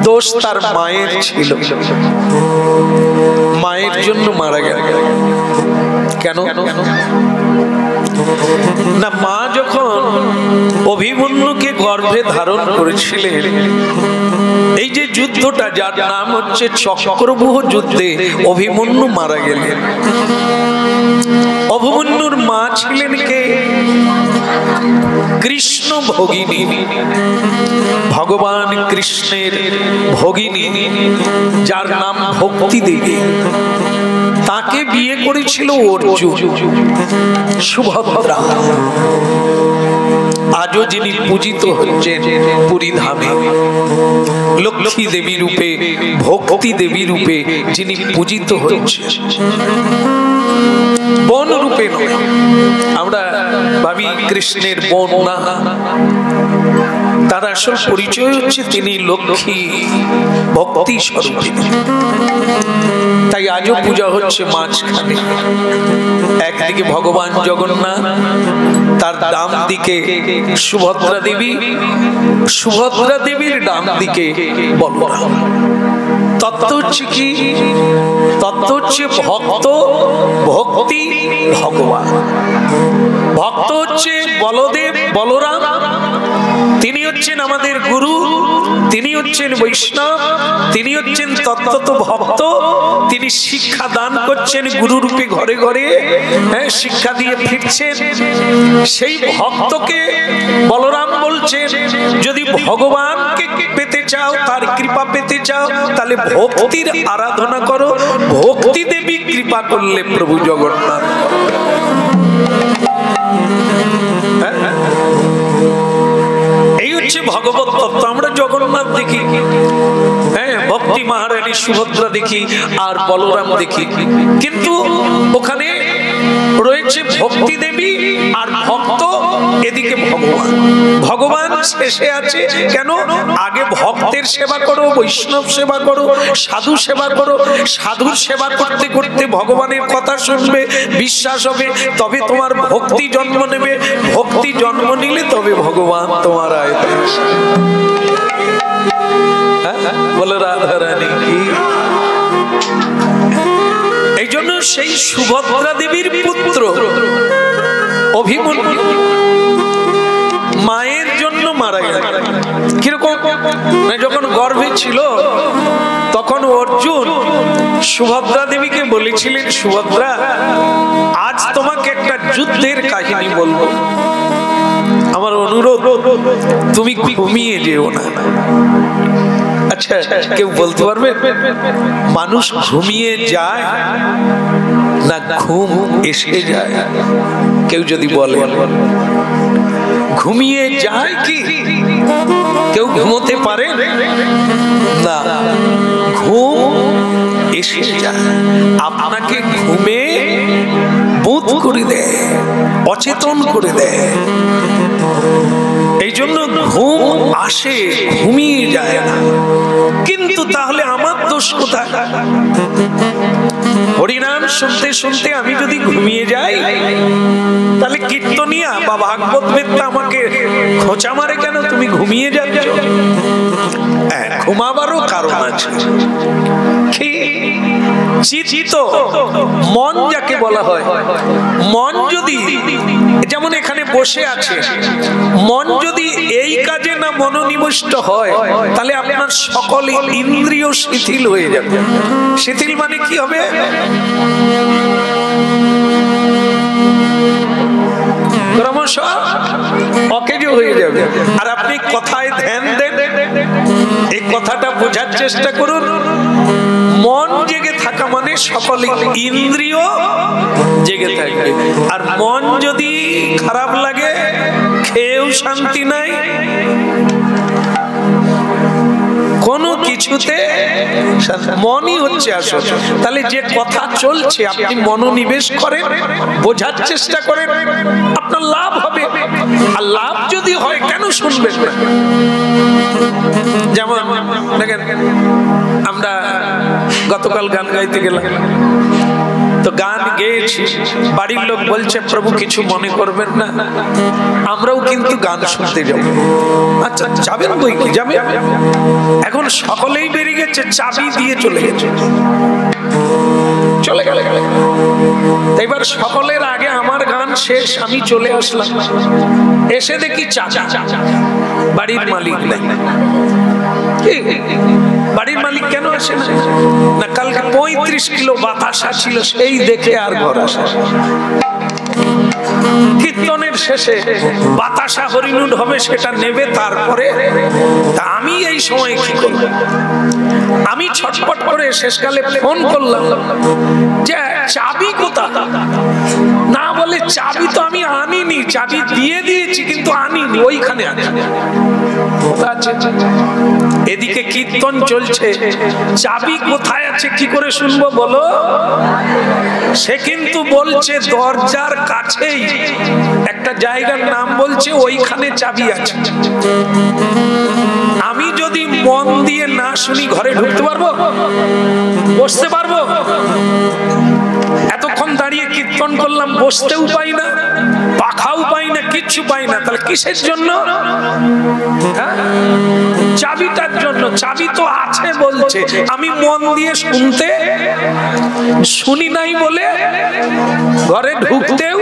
দোষ তার মায়ের ছিল, মায়ের জন্য মারা গেল। কেন না, মা যখন অভিমন্যুকে গর্ভে ধারণ করেছিলেন, এই যে যুদ্ধটা যার নাম হচ্ছে চক্রব্যূহ যুদ্ধে অভিমন্যু মারা গেলেন। অভিমন্যুর মা ছিলেন কে? কৃষ্ণ ভগিনী, ভগবান কৃষ্ণের ভগিনী, যার নাম ভক্তি দেবী। তাকে বিয়ে করেছিল অর্জুন। সুভদ্রা আজও যিনি পূজিত হচ্ছেন পুরী ধামে, লক্ষ্মী দেবী রূপে, ভক্তি দেবী রূপে যিনি পূজিত হচ্ছেন, বোন রূপে নয়। আমরা ভাবি কৃষ্ণের বোন না, তার আসল পরিচয় হচ্ছে তিনি লক্ষ্মী ভক্তি স্বরূপিণী। তাই আজও পূজা হচ্ছে মাঝখানে। একদিকে ভগবান জগন্নাথ, তার ডান দিকে সুভদ্রা দেবী, সুভদ্রা দেবীর ডান দিকে বলরাম। তত্ত্ব হচ্ছে কি? তত্ত্ব হচ্ছে ভক্ত, ভক্তি, ভগবান। ভক্ত হচ্ছে বলদেব, বলরাম, তিনি হচ্ছেন আমাদের গুরু, তিনি হচ্ছেন বৈষ্ণব, তিনি হচ্ছেন তত্ত্বত ভক্ত। তিনি শিক্ষা দান করছেন গুরু রূপে, ঘরে ঘরে শিক্ষা দিয়ে ফিরছেন। সেই ভক্তকে বলরাম বলছেন, যদি ভগবানকে পেতে চাও, তার কৃপা পেতে চাও, তাহলে ভক্তির আরাধনা করো। ভক্তি দেবী কৃপা করলে প্রভু জগন্নাথ। এই হচ্ছে ভগবত তত্ত্ব। আমরা জগন্নাথ দেখি, ভক্তি মহারানী সুভদ্রা দেখি, আর বলরাম দেখি, কিন্তু ওখানে রয়েছে ভক্তি দেবী আর ভক্ত, এদিকে ভগবান। ভগবান শেষে আছে। কেন? আগে ভক্তের সেবা করো, বৈষ্ণব সেবা করো, সাধু সেবা করো। সাধুর সেবা করতে করতে ভগবানের কথা শুনবে, বিশ্বাস হবে, তবে তোমার ভক্তি জন্ম নেবে। ভক্তি জন্ম নিলে তবে ভগবান তোমার আয়ত্তে আসে। বলো রাধা রানী কি? এই জন্য সেই সুভদ্রা দেবীর পুত্র অভিমন্যু মায়ের জন্য মারা গেল। কিরকম? যখন গর্ভে ছিল তখন অর্জুন সুভদ্রা দেবীকে বলেছিলেন, সুভদ্রা, আজ তোমাকে একটা যুদ্ধের কাহিনী বলবো, আমার অনুরোধ তুমি ঘুমিয়ে যেও না। আচ্ছা, কেউ বলতে পারবে মানুষ ঘুমিয়ে যায় না ঘুম এসে যায়? কেউ যদি বলে ঘুমিয়ে যায় কি? কেউ ঘুমোতে পারে না, ঘুম এসে যায়। আপনাকে ঘুমে বুধ করে দেয়, অচেতন করে দেয়। এই জন্য ঘুম আসে, ঘুমিয়ে যায় না। কিন্তু তাহলে আমার দোষ কোথায়? হরিনাম শুনতে শুনতে আমি যদি ঘুমিয়ে যাই, তাহলে কীর্তনিয়া বা ভাগবত বেত্তা আমাকে খোঁচা মারে কেন? তুমি ঘুমিয়ে যাচ্ছ। ঘুমাবারও কারণ আছে। চিত্ত, মন যাকে বলা হয়, মন যদি যেমন এখানে বসে আছে, মন যদি এই কাজে না মনোনিবিষ্ট হয়, তাহলে আপনার সকল ইন্দ্রিয় শিথিল হয়ে যাবে। শিথিল মানে কি হবে? ক্রমশ অকেজ হয়ে যাবে। আর আপনি কথায় ধ্যান দেন, এই কথাটা বোঝার চেষ্টা করুন। মন জেগে থাকা মানে সকল ইন্দ্রিয় জেগে থাকবে। আর মন যদি খারাপ লাগে, খেয়েও শান্তি নাই, কোনো কিছুতে মনই হচ্ছে আসল। তাহলে যে কথা চলছে আপনি মনোনিবেশ করেন, বোঝার চেষ্টা করেন, আপনার লাভ হবে। আর লাভ যদি হয় কেন শুনবেন না? যেমন দেখেন, আমরা গতকাল গান গাইতে গেলাম, তো গান গেয়েছি, বাড়ির লোক বলছে প্রভু কিছু মনে করবেন না, আমরাও কিন্তু গান শুনতে যাব। আচ্ছা যাবেন বই কি যাবে, এখন সকলেই বেরিয়ে গেছে, চাবি দিয়ে চলে গেছে, চলে গেল। এবার সকলের আগে আমার গান শেষ, আমি চলে আসলাম, এসে দেখি চাচা বাড়ির মালিক নাই। বাড়ির মালিক কেন আসে না? কালকে 35 কিলো বাতাসা ছিল, সেই দেখে আর ঘর আসে। কীর্তনের শেষে বাতাসা হরিণুড হবে, সেটা নেবে তারপরে। তা আমি এই সময় কি করব? আমি ছটপট করে শেষকালে ফোন করলাম যে চাবি কোথায়? না বলে চাবি তো আমি আনিনি, চাবি দিয়ে দিয়েছি কিন্তু আনিনি, ওইখানে আছে। এদিকে কীর্তন চলছে, চাবি কোথায় আছে কি করে শুনবো বলো? সে কিন্তু বলছে দরজার কাছেই একটা জায়গার নাম বলছে, ওইখানে চাবি আছে। আমি যদি মন দিয়ে না শুনি ঘরে ঢুকতে পারবো? বসতে পারবো? এতক্ষণ দাঁড়িয়ে কীর্তন করলাম, বসতেও পাই না, পাখাও পাই না, কিচ্ছু পাই না, তাহলে কিসের জন্য? চাবিটার জন্য। চাবি তো আছে বলছে, আমি মন দিয়ে শুনি নাই বলে ঘরে ঢুকতেও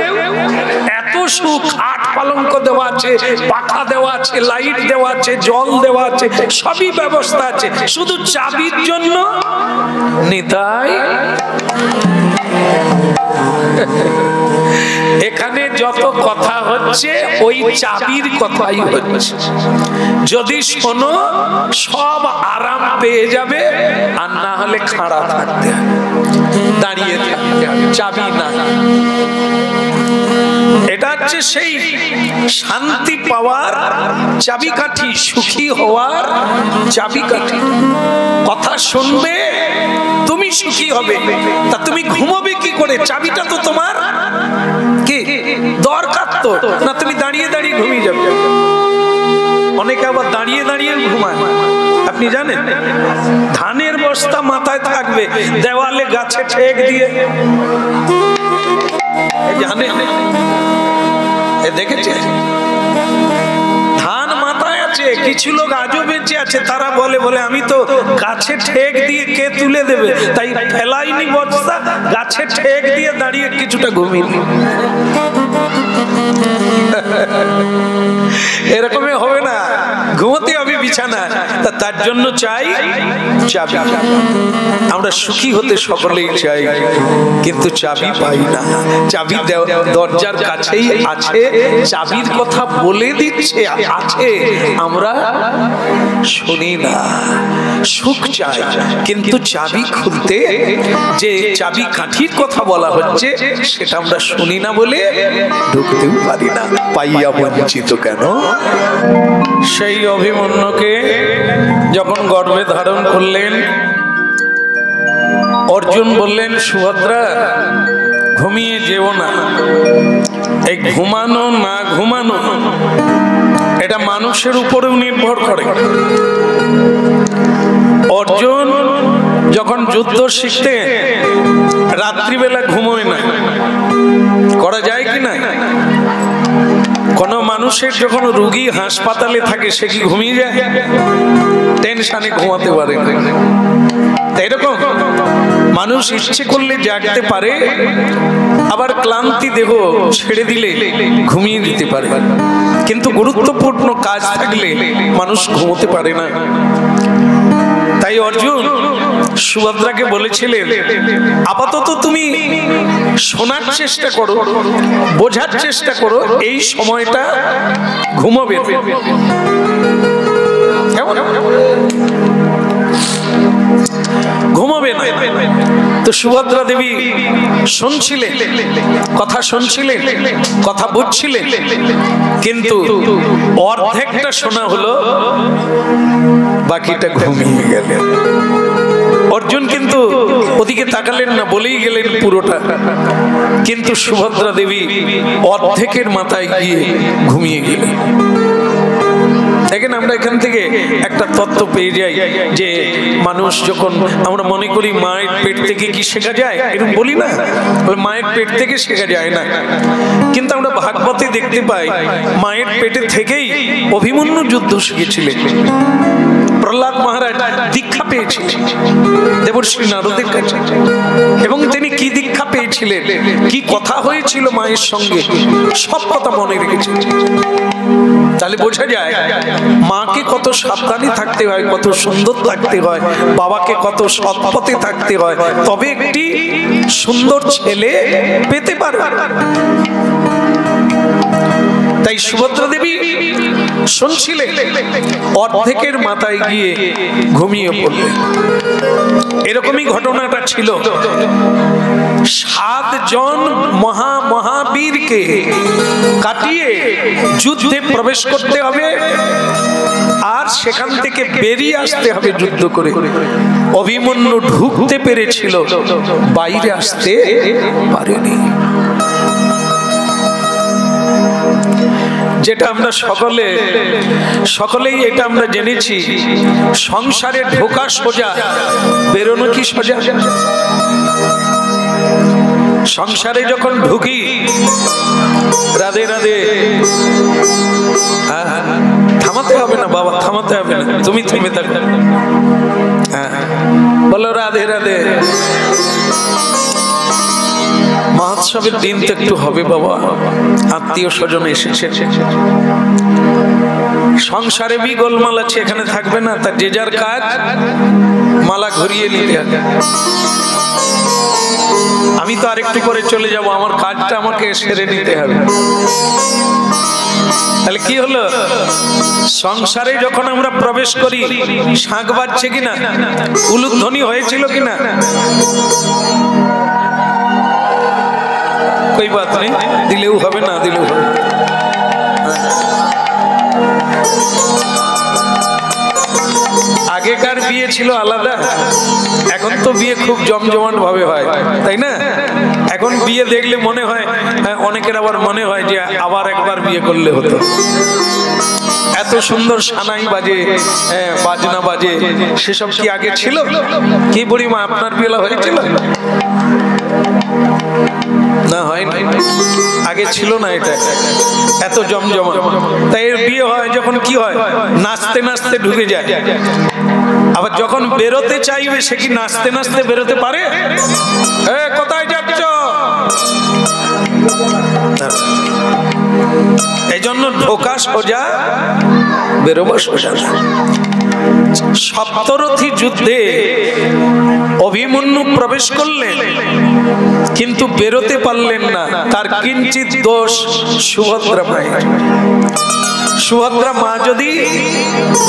এত সুখ, খাট পালঙ্ক দেওয়া আছে, পাখা দেওয়া আছে, লাইট দেওয়া আছে, জল দেওয়া আছে, সবই ব্যবস্থা আছে, শুধু চাবির জন্য নিতাই। এখানে যত কথা হচ্ছে ওই চাবির কথাই হচ্ছে। যদি শোনো সব আরাম পেয়ে যাবে, আর না হলে খাড়া থাকতে হবে, দাঁড়িয়ে থাকতে হবে, চাবি না। এটা হচ্ছে সেই শান্তি পাওয়ার চাবিকাঠি, সুখী হওয়ার চাবিকাঠি। কথা শুনবে তুমি সুখী হবে, তা তুমি ঘুমোবে কি করে? চাবিটা তো তোমার কি দরকার তো না, তুমি দাঁড়িয়ে দাঁড়িয়ে ঘুমিয়ে যাবে। অনেকে আবার দাঁড়িয়ে দাঁড়িয়ে ঘুমায়, আপনি জানেন? ধানের বস্তা মাথায় থাকবে, দেওয়ালে গাছে ঠেক দিয়ে, জানেন? দেখেছে ধান মাথায় আছে, কিছু লোক আজও বেঁচে আছে, তারা বলে আমি তো গাছে ঠেক দিয়ে কে তুলে দেবে, তাই ফেলাইনি বস্তা, গাছে ঠেক দিয়ে দাঁড়িয়ে কিছুটা ঘুমিয়ে। এরকমই হবে না, ঘুমোতে হবে বিছানা। তার জন্য চাই চাবি। আমরা সুখী হতে সকলেই চাই, কিন্তু চাবি পাই না। চাবি দরজার কাছেই আছে, চাবির কথা বলে দিচ্ছে আছে, আমরা শুনি না। সুখ চাই, কিন্তু চাবি খুলতে যে চাবি কাঠির কথা বলা হচ্ছে সেটা আমরা শুনি না বলে ঢুকতেও পারি না। পাইয়া বঞ্চিত কেন? সেই অভিমন্যুকে যখন গর্ভে ধারণ করলেন, অর্জুন বললেন সুভদ্রা ঘুমিয়ে যেও না। এই ঘুমানো না ঘুমানো এটা মানুষের উপরেও নির্ভর করে। অর্জুন যখন যুদ্ধ শিখতে রাত্রিবেলা ঘুমোয় না, করা যায় কি না? কোন মানুষের যখন রোগী হাসপাতালে থাকে সে কি ঘুমিয়ে যায়? টেনশনে ঘুমাতে পারে না। এরকম মানুষ ইচ্ছে করলে জাগতে পারে, আবার ক্লান্তি দেহ ছেড়ে দিলে ঘুমিয়ে দিতে পারে, কিন্তু গুরুত্বপূর্ণ কাজ থাকলে মানুষ ঘুমোতে পারে না। তাই অর্জুন সুভদ্রাকে বলেছিলেন আপাতত তুমি শোনার চেষ্টা করো, বোঝার চেষ্টা করো, এই সময়টা ঘুমাবে। ঘুমাবে না। তো সুভদ্রা দেবী শুনছিলেন, কথা শুনছিলেন, কথা বুঝছিলেন, কিন্তু অর্ধেকটা শোনা হলো, বাকিটা ঘুমিয়ে গেলেন। অর্জুন কিন্তু ওদিকে তাকালেন না, বলেই গেলেন পুরোটা, কিন্তু সুভদ্রা দেবী অর্ধেকের মাথায় গিয়ে ঘুমিয়ে গেলেন। দেখেন আমরা এখান থেকে একটা তত্ত্ব পেয়ে যাই যে মানুষ যখন আমরা মনে করি মায়ের পেট থেকে কি শেখা যায়, এরকম বলি না, মায়ের পেট থেকে শেখা যায় না, কিন্তু আমরা ভাগবতে দেখতে পাই মায়ের পেটে থেকেই অভিমন্যু যুদ্ধ শিখেছিলেন। প্রহ্লাদ মহারাজ দীক্ষা পেয়েছিলেন দেবর্ষি নারদের কাছে, এবং তিনি কি দীক্ষা পেয়েছিলেন, কি কথা হয়েছিল মায়ের সঙ্গে, সব কথা মনে রেখেছিলেন। তাহলে বোঝা যায় মাকে কত সাবধানে থাকতে হয়, কত সুন্দর থাকতে হয়, বাবাকে কত সৎ পথে থাকতে হয়, তবে একটি সুন্দর ছেলে পেতে পারে। তাই সুভদ্রা দেবী শুনছিলেন, অর্ধেকের মাথায় গিয়ে ঘুমিয়ে পড়লেন। এরকমই ঘটনাটা ছিল। 7 জন মহাবীরকে কাটিয়ে যুদ্ধে প্রবেশ করতে হবে, আর সেখান থেকে বেরিয়ে আসতে হবে যুদ্ধ করে। অভিমন্যু ঢুকতে পেরেছিল, বাইরে আসতে পারেনি। যেটা আমরা সকলেই এটা আমরা জেনেছি, সংসারে ঢোকা সোজা, বেরোনো কি সোজা? সংসারে যখন ঢুকি, রাধে রাধে, থামাতে হবে না বাবা, থামাতে হবে না, তুমি থেমে থাকো, বলো রাধে রাধে। মহোৎসবের দিন তো একটু হবে বাবা, আত্মীয় স্বজন এসেছে, সংসারে বি গোলমাল আছে, এখানে থাকবে না, তার যে যার কাজ মালা ঘুরিয়ে নিতে হবে। আমি তো আরেকটু করে চলে যাব, আমার কাজটা আমাকে সেরে নিতে হবে। তাহলে কি হলো, সংসারে যখন আমরা প্রবেশ করি, শাঁখ বাজছে কিনা, উলুধ্বনি হয়েছিল কিনা, कोई बात नहीं, दिलेও হবে না দিলেও হবে। আগেকার বিয়ে ছিল আলাদা, এখন তো বিয়ে খুব জমজমাট ভাবে হয়, তাই না? এখন বিয়ে দেখলে মনে হয়, অনেকের আবার মনে হয় যে আবার একবার বিয়ে করলে হতো। এত সুন্দর সানাই বাজে, বাজনা বাজে, সেসব কি আগে ছিল? কি বুড়িমা, আপনার বিয়ে হয়েছিল? না, হয়নি, আগে ছিল না এটা এত জমজমা। তাই এর বিয়ে হয় যখন কি হয়, নাচতে নাচতে ঢুকে যায়, আবার যখন বেরোতে চাইবে সে কি নাচতে নাচতে বেরোতে পারে? কোথায় যাচ্ছ? এই জন্য ঢোকা সোজা, বেরোবো সোজা। সপ্তরথী যুদ্ধে অভিমন্যু প্রবেশ করলেন, কিন্তু বেরোতে পারলেন না। তার কিঞ্চিত দোষ সুভদ্রা মায়ের। সুভদ্রা মা যদি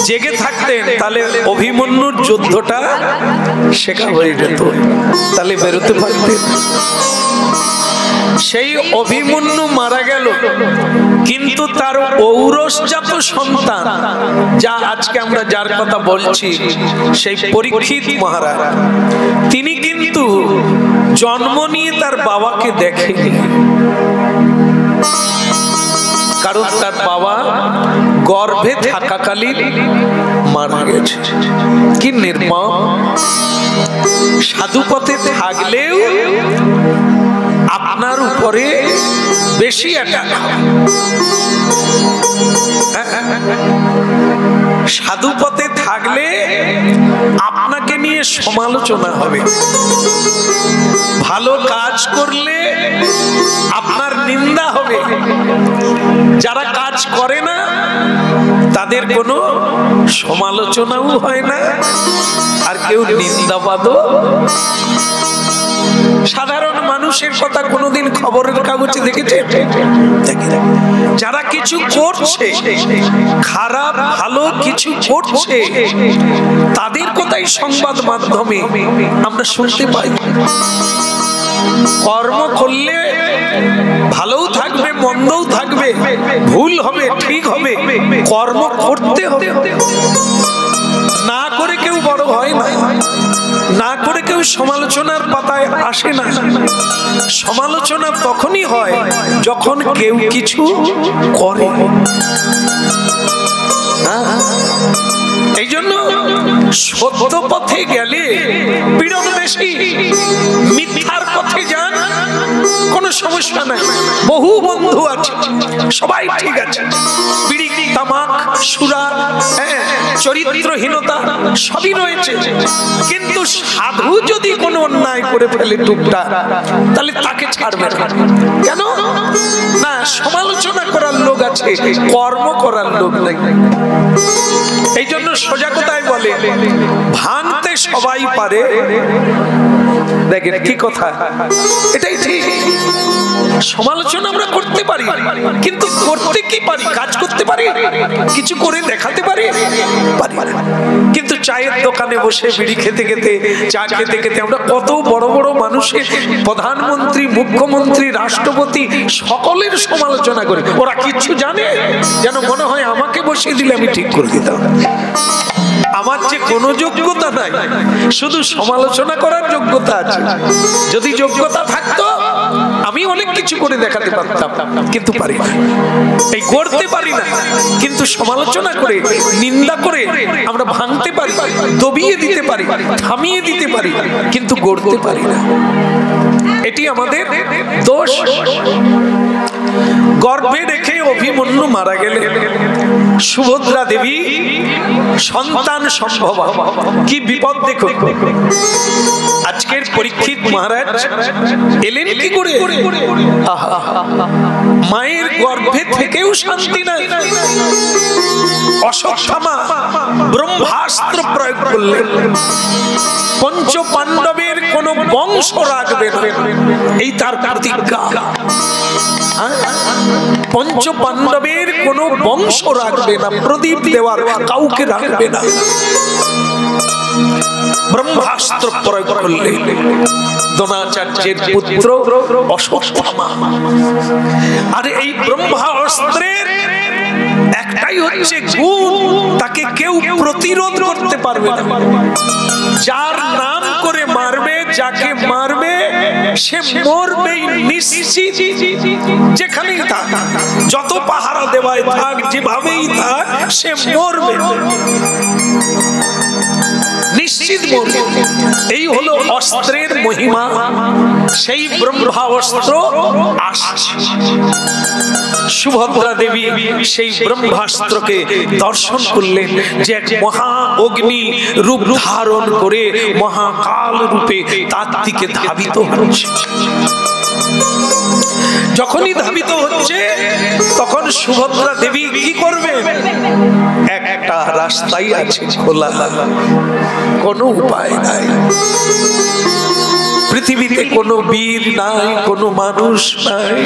জেগে থাকতেন, তাহলে অভিমন্যুর যুদ্ধটা শেখা হয়ে যেত, তাহলে বেরোতে পারতেন। সেই অভিমন্যু মারা গেল, কিন্তু তার ঔরসজাত সন্তান, যা আজকে আমরা যার কথা বলছি, সেই পরীক্ষিত মহারাজ, তিনি কিন্তু জন্ম নিয়ে তার বাবাকে দেখেনি। কারণ তার বাবা গর্ভে থাকাকালীন মারা গেছে। কি নির্মম! সাধুপথে থাকলেও আপনার উপরে বেশি অ্যাটাক, সাধুপথে থাকলে আপনাকে নিয়ে সমালোচনা হবে, ভালো কাজ করলে আপনার নিন্দা হবে। যারা কাজ করে না তাদের কোনো সমালোচনাও হয় না, আর কেউ নিন্দাবাদও। সাধারণ মানুষের কথা কোনোদিন খবরের কাগজে দেখেছে? যারা কিছু করছে, খারাপ ভালো কিছু করছে, তাদের কথাই সংবাদ মাধ্যমে আমরা শুনতে পাই। কর্ম করলে ভালোও থাকবে, মন্দও থাকবে, ভুল হবে, ঠিক হবে, কর্ম করতে হবে। না করে কেউ বড় হয় না, না করে কেউ সমালোচনার পাতায় আসে না। সমালোচনা তখনই হয় যখন কেউ কিছু করে। এই জন্য সত্য পথে গেলে পীড়ন বেশি, মিথ্যার পথে যান কোনো সমস্যা নাই, বহু বন্ধু আছে, সবাই ঠিক আছে, বিড়ি তামাক সুরা চরিত্রহীনতা সবই রয়েছে, কিন্তু সাধু যদি কোনো অন্যায় করে ফেলে টুকটা, তাহলে তাকে ছাড়বে না। কেন না? সমালোচনা করার লোক আছে, কর্ম করার লোক নাই। এই জন্য সোজা কথায় বলে, ভাঙতে সবাই পারে। দেখেন কি কথা, এটাই ঠিক। সমালোচনা আমরা করতে পারি, কিন্তু করতে কি পারি? কাজ করতে পারি, কিছু করে দেখাতে পারি, কিন্তু চায়ের দোকানে বসে বিড়ি খেতে খেতে, চা খেতে খেতে আমরা কত বড় বড় মানুষের, প্রধানমন্ত্রী, মুখ্যমন্ত্রী, রাষ্ট্রপতি সকলের সমালোচনা করি। ওরা কিছু জানে? যেন মনে হয় আমাকে বসিয়ে দিলে আমি ঠিক করে দিতাম। আমার যে কোনো যোগ্যতা নাই, শুধু সমালোচনা করার যোগ্যতা আছে। যদি যোগ্যতা থাকতো আমি অনেক কিছু করে দেখাতে পারতাম, কিন্তু পারি না। এই গড়তে পারি না, কিন্তু সমালোচনা করে, নিন্দা করে আমরা ভাঙতে পারি, দবিয়ে দিতে পারি, থামিয়ে দিতে পারি, কিন্তু গড়তে পারি না। এটি আমাদের দোষ। গর্ভে রেখে অভিমন্যু মারা গেলে সুভদ্রা দেবী সন্তান সম্ভব, কি বিপদ দেখো। আজকের পরীক্ষিত মহারাজ এলেন কি করে? মায়ের গর্ভে থেকেও শান্তি নাই। অশ্বত্থামা ব্রহ্মাস্ত্র প্রয়োগ করলেন, পঞ্চ পাণ্ডবের কোন বংশ রাখবে না, এই তার প্রতিজ্ঞা। পঞ্চ পাণ্ডবের কোন বংশ রাখবে না, প্রদীপ দেওয়ার কাউকে রাখবে না। ব্রহ্মাস্ত্র প্রয়োগ করলেন দ্রোণাচার্যের পুত্র অশ্বত্থামা। আর এই ব্রহ্মাস্ত্রের একটাই হচ্ছে গুণ, তাকে কেউ প্রতিরোধ করতে পারবে না। যার নাম করে মারবে, যাকে মারবে সে মরবেই নিশ্চিত। যেখানেই থাক, যত পাহারা দেওয়ায় থাক, যেভাবেই থাক, সে মরবে নিশ্চিত মরবে। এই হলো অস্ত্রের মহিমা। সেই ব্রহ্মাস্ত্র আসছে। সুভদ্রা দেবী সেই ব্রহ্মাস্ত্রকে দর্শন করলেন, যে এক মহা অগ্নি রূপ ধারণ করে মহাকাল রূপে তার দিকে ধাবিত হচ্ছে। যখনই ধাবিত হচ্ছে, তখন সুভদ্রা দেবী কি করবে? একটা রাস্তাই আছে খোলা, কোনো উপায় নাই। পৃথিবীতে কোনো বীর নাই, কোনো মানুষ নাই,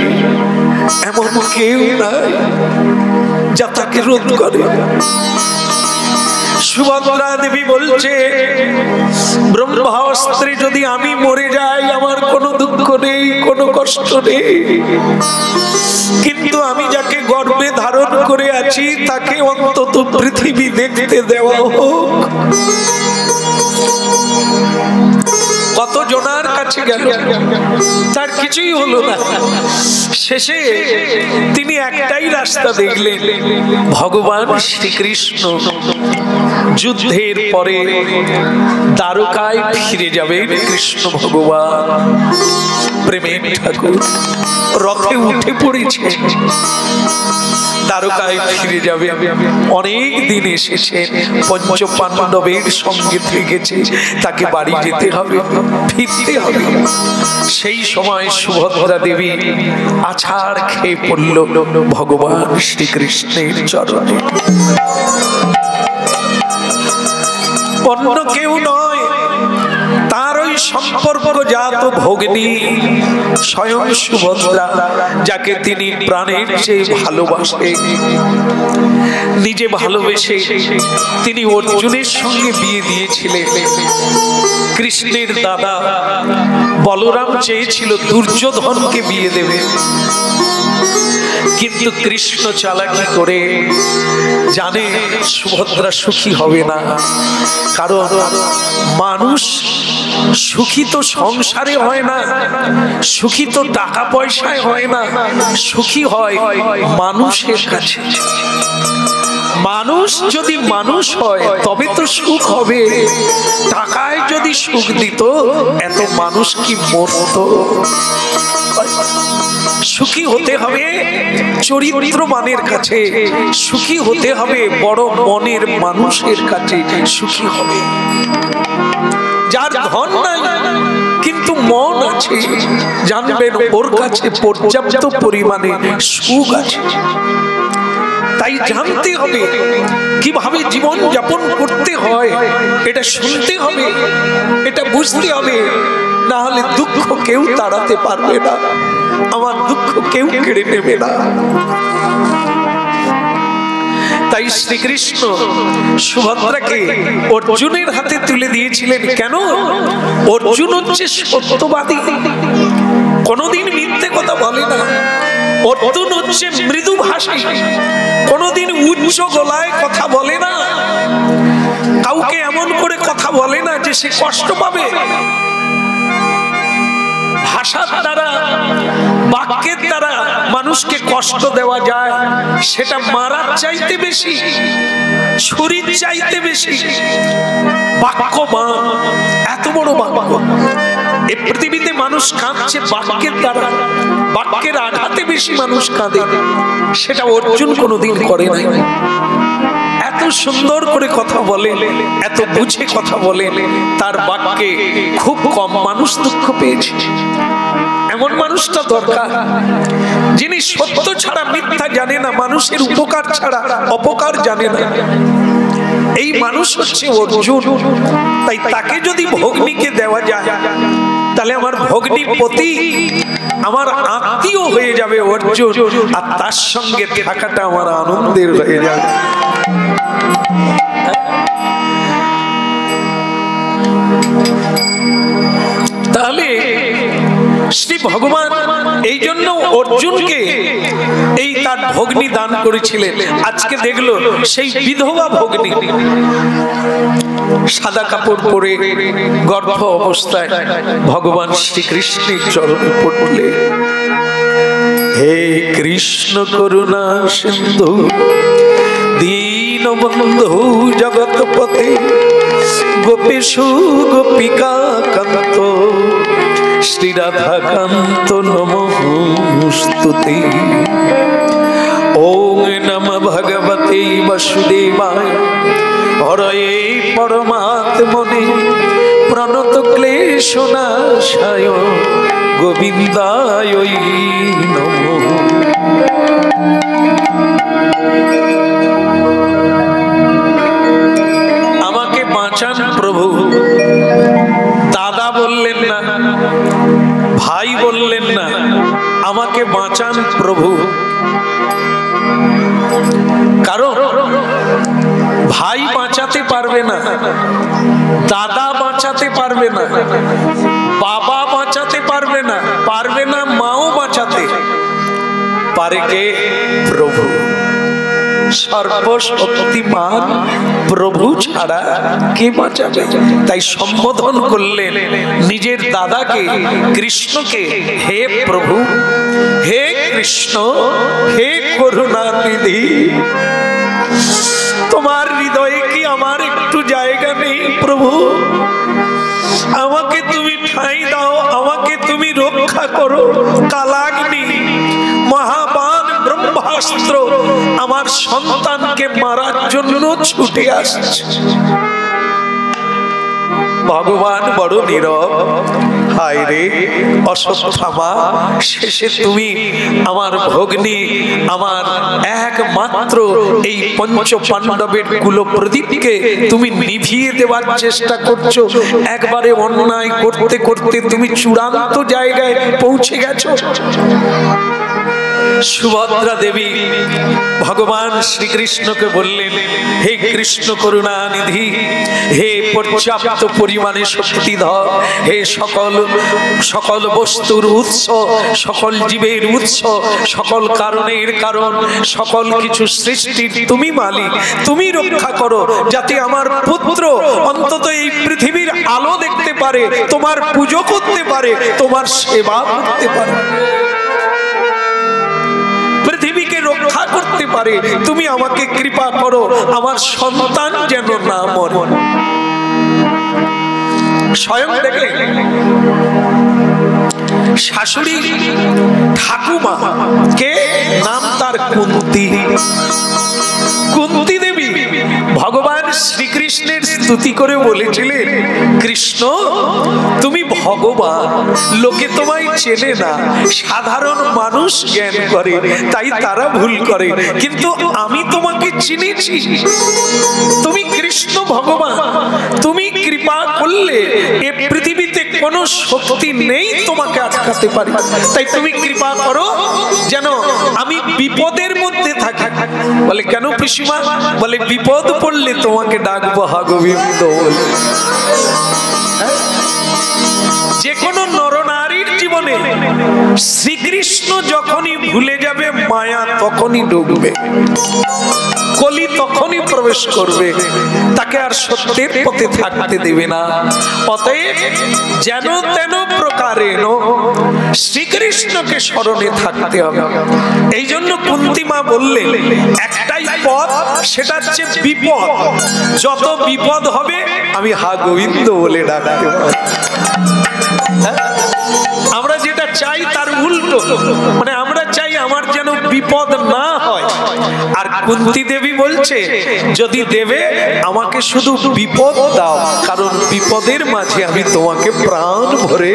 এমন কেউ নাই যা তাকে রোধ করে। সুভদ্রা দেবী বলছে, ব্রহ্মাস্ত্রে যদি আমি মরে যাই আমার কোনো দুঃখ নেই, কোনো কষ্ট নেই, কিন্তু আমি যাকে গর্ভে ধারণ করে আছি তাকে অন্তত পৃথিবী দেখতে দেওয়া হোক। কত জনার কাছে গেল, তার কিছুই হলো না। শেষে তিনি একটাই রাস্তা দেখলেন, ভগবান শ্রীকৃষ্ণ যুদ্ধের পরে দ্বারকায় ফিরে যাবেন। কৃষ্ণ ভগবান প্রেমের ঠাকুর রথে উঠে পড়েছে, দ্বারকায় ফিরে যাবে। অনেক দিন এসেছে, পঞ্চ পাণ্ডবের সঙ্গে থেকেছে, তাকে বাড়ি যেতে হবে, ফিরতে হবে। সেই সময় সুভদ্রা দেবী আছাড় খেয়ে পড়ল ভগবান শ্রীকৃষ্ণের চরণে। অন্য কেউ নয়, তার ওই সম্পর্কজাত ভগিনী স্বয়ং সুভদ্রা, যাকে তিনি প্রাণের চেয়ে ভালোবাসেন। নিজে ভালোবেসে তিনি অর্জুনের সঙ্গে বিয়ে দিয়েছিলেন। কৃষ্ণের দাদা বলরাম চেয়েছিল দুর্যোধনকে বিয়ে দেবে, কিন্তু কৃষ্ণ চালাকি করে জানে সুভদ্রা সুখী হবে না। কারণ মানুষ সুখী তো সংসারে হয় না, সুখী তো টাকা পয়সায় হয় না, সুখী হয় মানুষের কাছে। মানুষ যদি মানুষ হয় তবে তো সুখ হবে। টাকায় যদি সুখ দিত এত মানুষ কি মরত? সুখী হতে হবে চরিত্রবানের কাছে, সুখী হতে হবে বড় মনের মানুষের কাছে সুখী হবে। যার ধন নাই কিন্তু মন আছে, জানবেন ওর কাছে পর্যাপ্ত পরিমাণে সুখ আছে। তাই জানতে হবে কিভাবে জীবন যাপন করতে হয়, এটা শুনতে হবে, এটা বুঝতে হবে, না হলে দুঃখ কেউ তাড়াতে পারবে না, আমার দুঃখ কেউ কেড়ে নেবে না। তাই শ্রীকৃষ্ণ সুভদ্রাকে অর্জুনের হাতে তুলে দিয়েছিলেন। কেন? অর্জুন হচ্ছে সত্যবাদী, কোনদিন মিথ্যে কথা বলে না। অর্জুন হচ্ছে মৃদুভাষী, কোনদিন উচ্চ গলায় কথা বলে না, কাউকে এমন করে কথা বলে না যে সে কষ্ট পাবে। ভাষার দ্বারা, বাক্যের দ্বারা মানুষকে কষ্ট দেওয়া যায়, সেটা মারার চাইতে বেশি, ছুরির চাইতে বেশি। বাক্য মা, এত বড় বাক্য। এই পৃথিবীতে মানুষ কাঁদছে বাক্যের দ্বারা, বাক্যের আঘাতে বেশি মানুষ কাঁদে, সেটা অর্জুন কোনোদিন করে নাই। এত সুন্দর করে কথা বলে, এত বুঝে কথা বলে, তার বাক্যে খুব কম মানুষ দুঃখ পেয়েছে। এমন মানুষটা দরকার যিনি সত্য ছাড়া মিথ্যা জানে না, মানুষের উপকার ছাড়া অপকার জানে না। এই মানুষ হচ্ছে অর্জুন। তাই তাকে যদি ভগ্নীকে দেওয়া যায় তাহলে আমার ভগ্নীপতি, আমার আত্মীয় হয়ে যাবে অর্জুন, আর তার সঙ্গে থাকাটা আমার আনন্দের হয়ে যাবে। তাহলে শ্রী ভগবান এই জন্য অর্জুনকে এই তার ভগ্নী দান করেছিলেন। আজকে দেখলো সেই বিধবা ভগ্নী সাদা কাপড় পরে গর্ভ অবস্থায় ভগবান শ্রীকৃষ্ণের চরণে পড়লে, হে কৃষ্ণ করুণা সিন্ধু দীনবন্ধু জগৎপতে গোপেশু গোপিকা কান্ত শ্রী রাধাকান্ত নমস্তুতে। ওম নমঃ ভগবতে বাসুদেবায় হরয়ে পরমাত্মনে প্রণত ক্লেশনাশায় গোবিন্দায় নমঃ। আমাকে বাঁচান প্রভু। দাদা বললেন না, ভাই বললেন না, আমাকে বাঁচান প্রভু। কারণ ভাই বাঁচাতে পারবে না, দাদা বাঁচাতে পারবে না, বাবা বাঁচাতে পারবে না, পারবে না মাও বাঁচাতে পারে কে? প্রভু। সর্বশক্তিমান প্রভু ছাড়া কে বাঁচাবে? তাই সম্বোধন করলেন নিজের দাদাকে, কৃষ্ণকে, হে প্রভু, হে কৃষ্ণ, হে করুণানিধি, তোমার হৃদয়ে কি আমার একটু জায়গা নেই প্রভু? আমাকে তুমি ঠাঁই দাও, আমাকে তুমি রক্ষা করো। কালাগ্নি মহাবান ব্রহ্মাস্ত্র আমার সন্তানকে মারার জন্য ছুটে আসছে। ভগবান বড় নীরব। হায় রে অশ্বত্থামা, শেষে তুমি আমার ভগ্নী, আমার একমাত্র এই পঞ্চ পাণ্ডবের কুলপ্রদীপকে তুমি নিভিয়ে দেওয়ার চেষ্টা করছো। একবারে অন্যায় করতে করতে তুমি চূড়ান্ত জায়গায় পৌঁছে গেছো। সুভদ্রা দেবী ভগবান শ্রীকৃষ্ণকে বললেন, হে কৃষ্ণ করুণানিধি, হে পর্যাপ্ত পরিমাণে শক্তিধর, হে সকল বস্তুর উৎস, সকল জীবের উৎস, সকল কারণের কারণ, সকল কিছু সৃষ্টির তুমি মালিক, তুমি রক্ষা করো, যাতে আমার পুত্র অন্তত এই পৃথিবীর আলো দেখতে পারে, তোমার পুজো করতে পারে, তোমার সেবা করতে পারে, পৃথিবীকে রক্ষা করতে পারে। পারে, তুমি আমাকে কৃপা করো, আমার সন্তান যেন না মরে। স্বয়ং দেখলে শাশুড়ি ঠাকুমা কে নাম তার কুন্তী। কুন্তী দেবী ভগবান শ্রীকৃষ্ণের স্তুতি করে বলেছিলেন, কৃষ্ণ তুমি ভগবান, লোকে তোমায় চেনে না, সাধারণ মানুষ জ্ঞান করে, তাই তারা ভুল করে, কিন্তু আমি তোমাকে চিনেছি, তুমি কৃষ্ণ ভগবান, তুমি কৃপা করলে এ পৃথিবীতে কোনো শক্তি নেই তোমাকে আটকাতে পারে, তাই তুমি কৃপা করো যেন আমি বিপদের মধ্যে থাকি। বলে কেন পিসিমা? বলে বিপদ পড়লে তোমাকে ডাকবো হা গোবিন্দ। যে কোনো নরনারীর জীবনে শ্রীকৃষ্ণ যখনই ভুলে যাবে, মায়া তখনই ডুববে, কলি তখনই প্রবেশ করবে, তাকে আর সত্যের পথে থাকতে দেবে না। অতএব যেন তেন প্রকারে শ্রীকৃষ্ণকে স্মরণে থাকতে হবে। এই জন্য কুন্তী মা বললেন একটাই পথ, সেটা হচ্ছে বিপদ। যত বিপদ হবে আমি হা গোবিন্দ বলে ডাকতে পারি। আমরা যেটা চাই তার উল্টো, মানে আমরা চাই আমার যেন বিপদ না হয়। আর কুন্তী দেবী বলছে যদি দেবে আমাকে শুধু বিপদ দাও, কারণ বিপদের মাঝে আমি তোমাকে প্রাণ ভরে।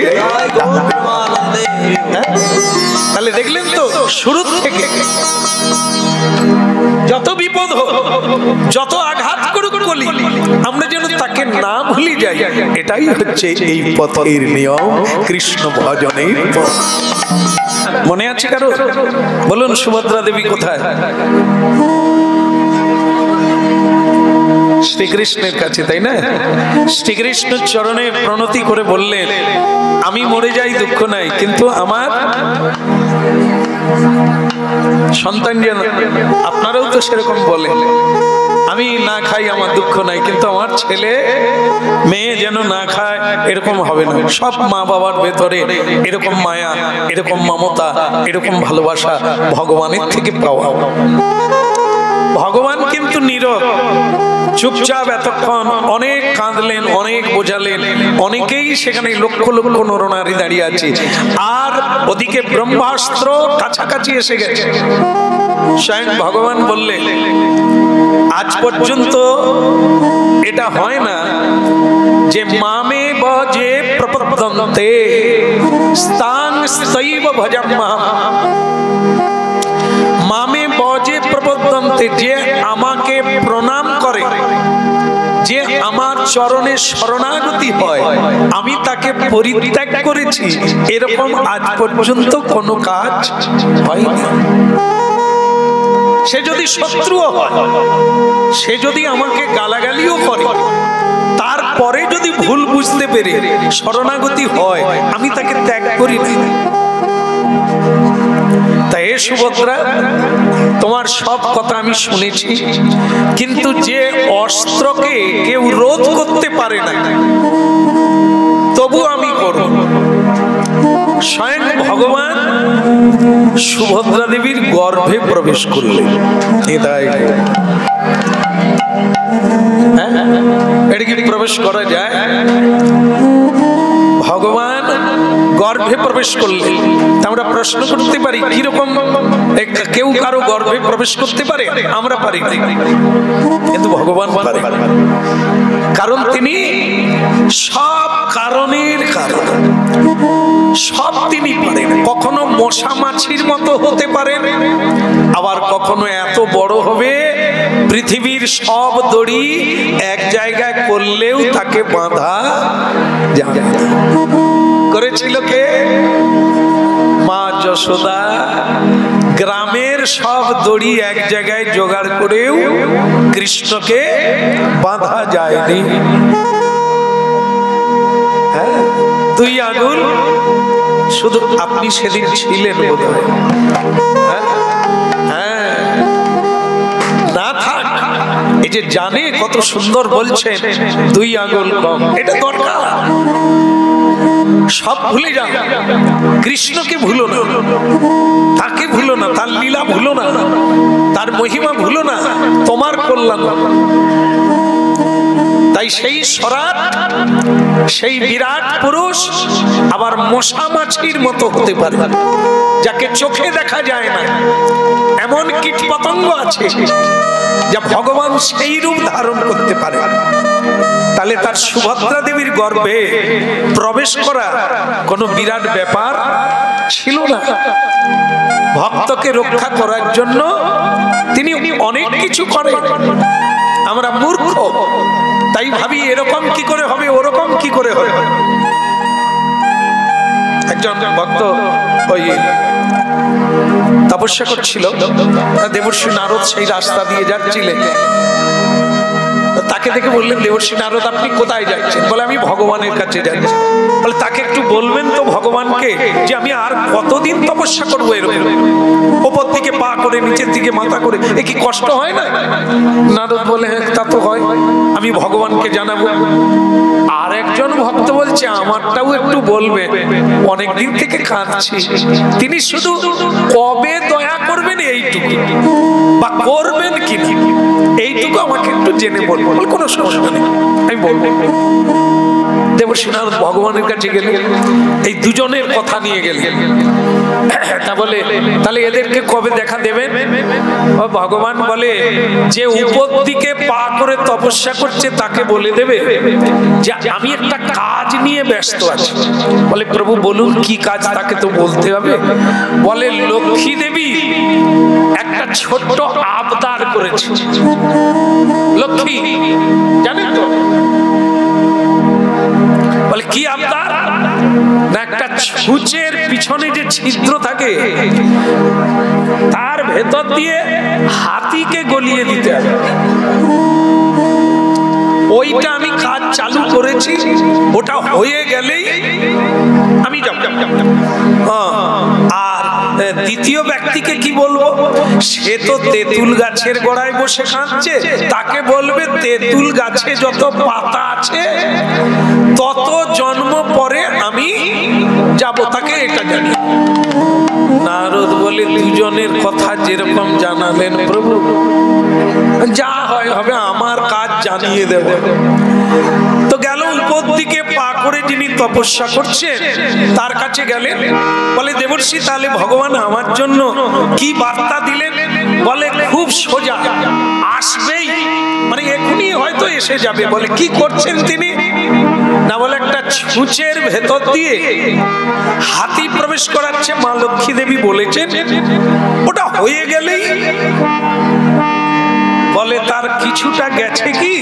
তাহলে দেখলেন তো শুরু থেকে যত বিপদ হোক, যত আঘাত করুক কলি, আমরা যেন তাকে না ভুলি যাই। এটাই হচ্ছে এই পথের নিয়ম, কৃষ্ণ ভজনের পথ। মনে আছে কারো? বলুন সুভদ্রা দেবী কোথায়? শ্রীকৃষ্ণের কাছে, তাই না? শ্রীকৃষ্ণের চরণে প্রণতি করে বললেন, আমি মরে যাই দুঃখ নাই, কিন্তু আমার সন্তান যেন, আপনারাও তো সেরকম বলেন, আমি না খাই আমার দুঃখ নাই, কিন্তু আমার ছেলে মেয়ে যেন না খায়, এরকম হবে না। সব মা বাবার ভেতরে এরকম মায়া, এরকম মমতা, এরকম ভালোবাসা ভগবানের থেকে পাওয়া। ভগবান কিন্তু নীরব, চুপচাপ এতক্ষণ অনেক কাঁদলেন, অনেক বোঝালেন, অনেকেই সেখানে লক্ষ লক্ষ নরনারী দাঁড়িয়ে আছে, আর ওদিকে ব্রহ্মাস্ত্র কাছাকাছি এসে গেছে। স্বয়ং ভগবান বললেন আজ পর্যন্ত এটা হয় না যে মামে বজে প্রপদ্যন্তে স্তাং শৈব ভজাম্যহম। মামে বজে প্রপদ্যন্তে, যে আমাকে প্রণাম করে, যে আমার চরণে শরণাগতি হয়, আমি তাকে পরিত্যাগ করেছি, এরকম আজ পর্যন্ত কোনো কাজ হয়নি। সে যদি শত্রুও হয়, সে যদি আমাকে গালাগালিও করে, তারপরে যদি ভুল বুঝতে পেরে শরণাগতি হয়, আমি তাকে ত্যাগ করি না। তাই এ সুভদ্রা, তোমার সব কথা আমি শুনেছি, কিন্তু যে অস্ত্রকে কেউ রোধ করতে পারে না, তবু আমি করব। স্বয়ং ভগবান সুভদ্রা দেবীর গর্ভে প্রবেশ করলেন। এটা কি প্রবেশ করা যায়? ভগবান গর্ভে প্রবেশ করলেন। আমরা প্রশ্ন করতে পারি কিরকম, কেউ কারো গর্ভে প্রবেশ করতে পারে? আমরা পারি না, কিন্তু ভগবান পারে, কারণ তিনি সব কারণের কারণ, সব তিনি পারেন। কখনো মশা মাছির মতো হতে পারেন, আবার কখনো এত বড় হবে পৃথিবীর সব দড়ি এক জায়গায় করলেও তাকে বাঁধা যাবে না। করেছিল কে? মা যশোদা। গ্রামের সব দড়ি এক জায়গায় জোগাড় করেও কৃষ্ণকে বাঁধা যায়নি। হ্যাঁ, 2 আঙুল শুধু আপনি সেদিন ছিলেন বোধহয়। হ্যাঁ, না থাক, এই যে জানে কত সুন্দর বলছেন 2 আঙুল কম, এটা দরকার। সব ভুলে যাও, কৃষ্ণকে ভুলো না, তাকে ভুলো না, তার লীলা ভুলো না, তার আর মহিমা ভুলো না, তোমার কল্যাণ। তাই সেই সরাট, সেই বিরাট পুরুষ আবার মশা মাছির মতো হতে পারে, যাকে চোখে দেখা যায় না। এমন কীট পতঙ্গ আছে যা ভগবান সেই রূপ ধারণ করতে পারে। তাহলে তার সুভদ্রা দেবীর গর্ভে প্রবেশ করা কোনো বিরাট ব্যাপার ছিল না। ভক্তকে রক্ষা করার জন্য তিনি অনেক কিছু করেন। আমরা মূর্খ, তাই ভাবি এরকম কি করে হবে, ওরকম কি করে হবে। একজন ভক্ত ওই তপস্যা করছিল, দেবর্ষি নারদ সেই রাস্তা দিয়ে যাচ্ছিলেন। তাকে দেখে বললেন, দেবর্ষি নারদ আপনি কোথায় যাচ্ছেন? বলে আমি ভগবানের কাছে যাচ্ছি। বলে তাকে একটু বলবেন তো ভগবানকে যে আমি আর কতদিন তপস্যা করবো এরকম, ওপর দিকে পা করে নিচের দিকে মাথা করে, এ কি কষ্ট হয় না? নারদ বলে হ্যাঁ তা তো হয়, আমি ভগবানকে জানাবো। আর একজন ভক্ত বলছে আমারটাও একটু বলবে, অনেকদিন থেকে কাঁদছি। তিনি শুধু কবে দয়া করবেন এইটুকু, বা করবেন কি এইটুকু আমাকে একটু জেনে বলবো। কোনো সমস্যা নেই, আমি বলবো। দেবর্ষি নারদ ভগবানের কাছে গেলেন, এই দুজনের কথা নিয়ে গেলেন। তা বলে তাহলে এদেরকে কবে দেখা দেবেন? ভগবান বলে যে উপর দিকে পা করে তপস্যা করছে তাকে বলে দেবে যে আমি একটা কাজ নিয়ে ব্যস্ত আছি। বলে প্রভু বলুন কি কাজ? তাকে তো বলতে হবে। বলে লক্ষ্মী দেবী একটা ছোট্ট আবদার করেছে। লক্ষ্মী জানেন তো? বলে কি আবদার? না একটা ছুঁচের পিছনে যে ছিদ্র থাকে তার ভেতর দিয়ে হাতিকে গলিয়ে দিতে হবে। ওইটা আমি কাজ চালু করেছি, ওটা হয়ে গেলেই আমি যাব। আর দ্বিতীয় ব্যক্তিকে কি বলবো? সে তো তেঁতুল গাছের গোড়ায় বসে কাঁদছে, তাকে বলবে তেঁতুল গাছে যত পাতা আছে তত জন্ম পরে আমি যাব, তাকে এটা জানি। নারদ বলে দুজনের কথা যেরকম জানালেন প্রভু, যা হয় হবে, আমার কাজ জানিয়ে দেব। তো গেল উপর দিকে পা করে যিনি তপস্যা করছেন তার কাছে গেলেন। বলে দেবর্ষি তাহলে ভগবান আমার জন্য কি বার্তা দিলেন? বলে খুব সোজা, আসবেই, মানে এখনই হয়তো এসে যাবে। বলে কি করছেন তিনি? না বলে একটা ছুঁচের ভেতর দিয়ে হাতি প্রবেশ করাচ্ছে। মা লক্ষ্মী দেবী বলেছেন ওটা হয়ে গেলেই। বলে তার কিছুটা গেছে কি?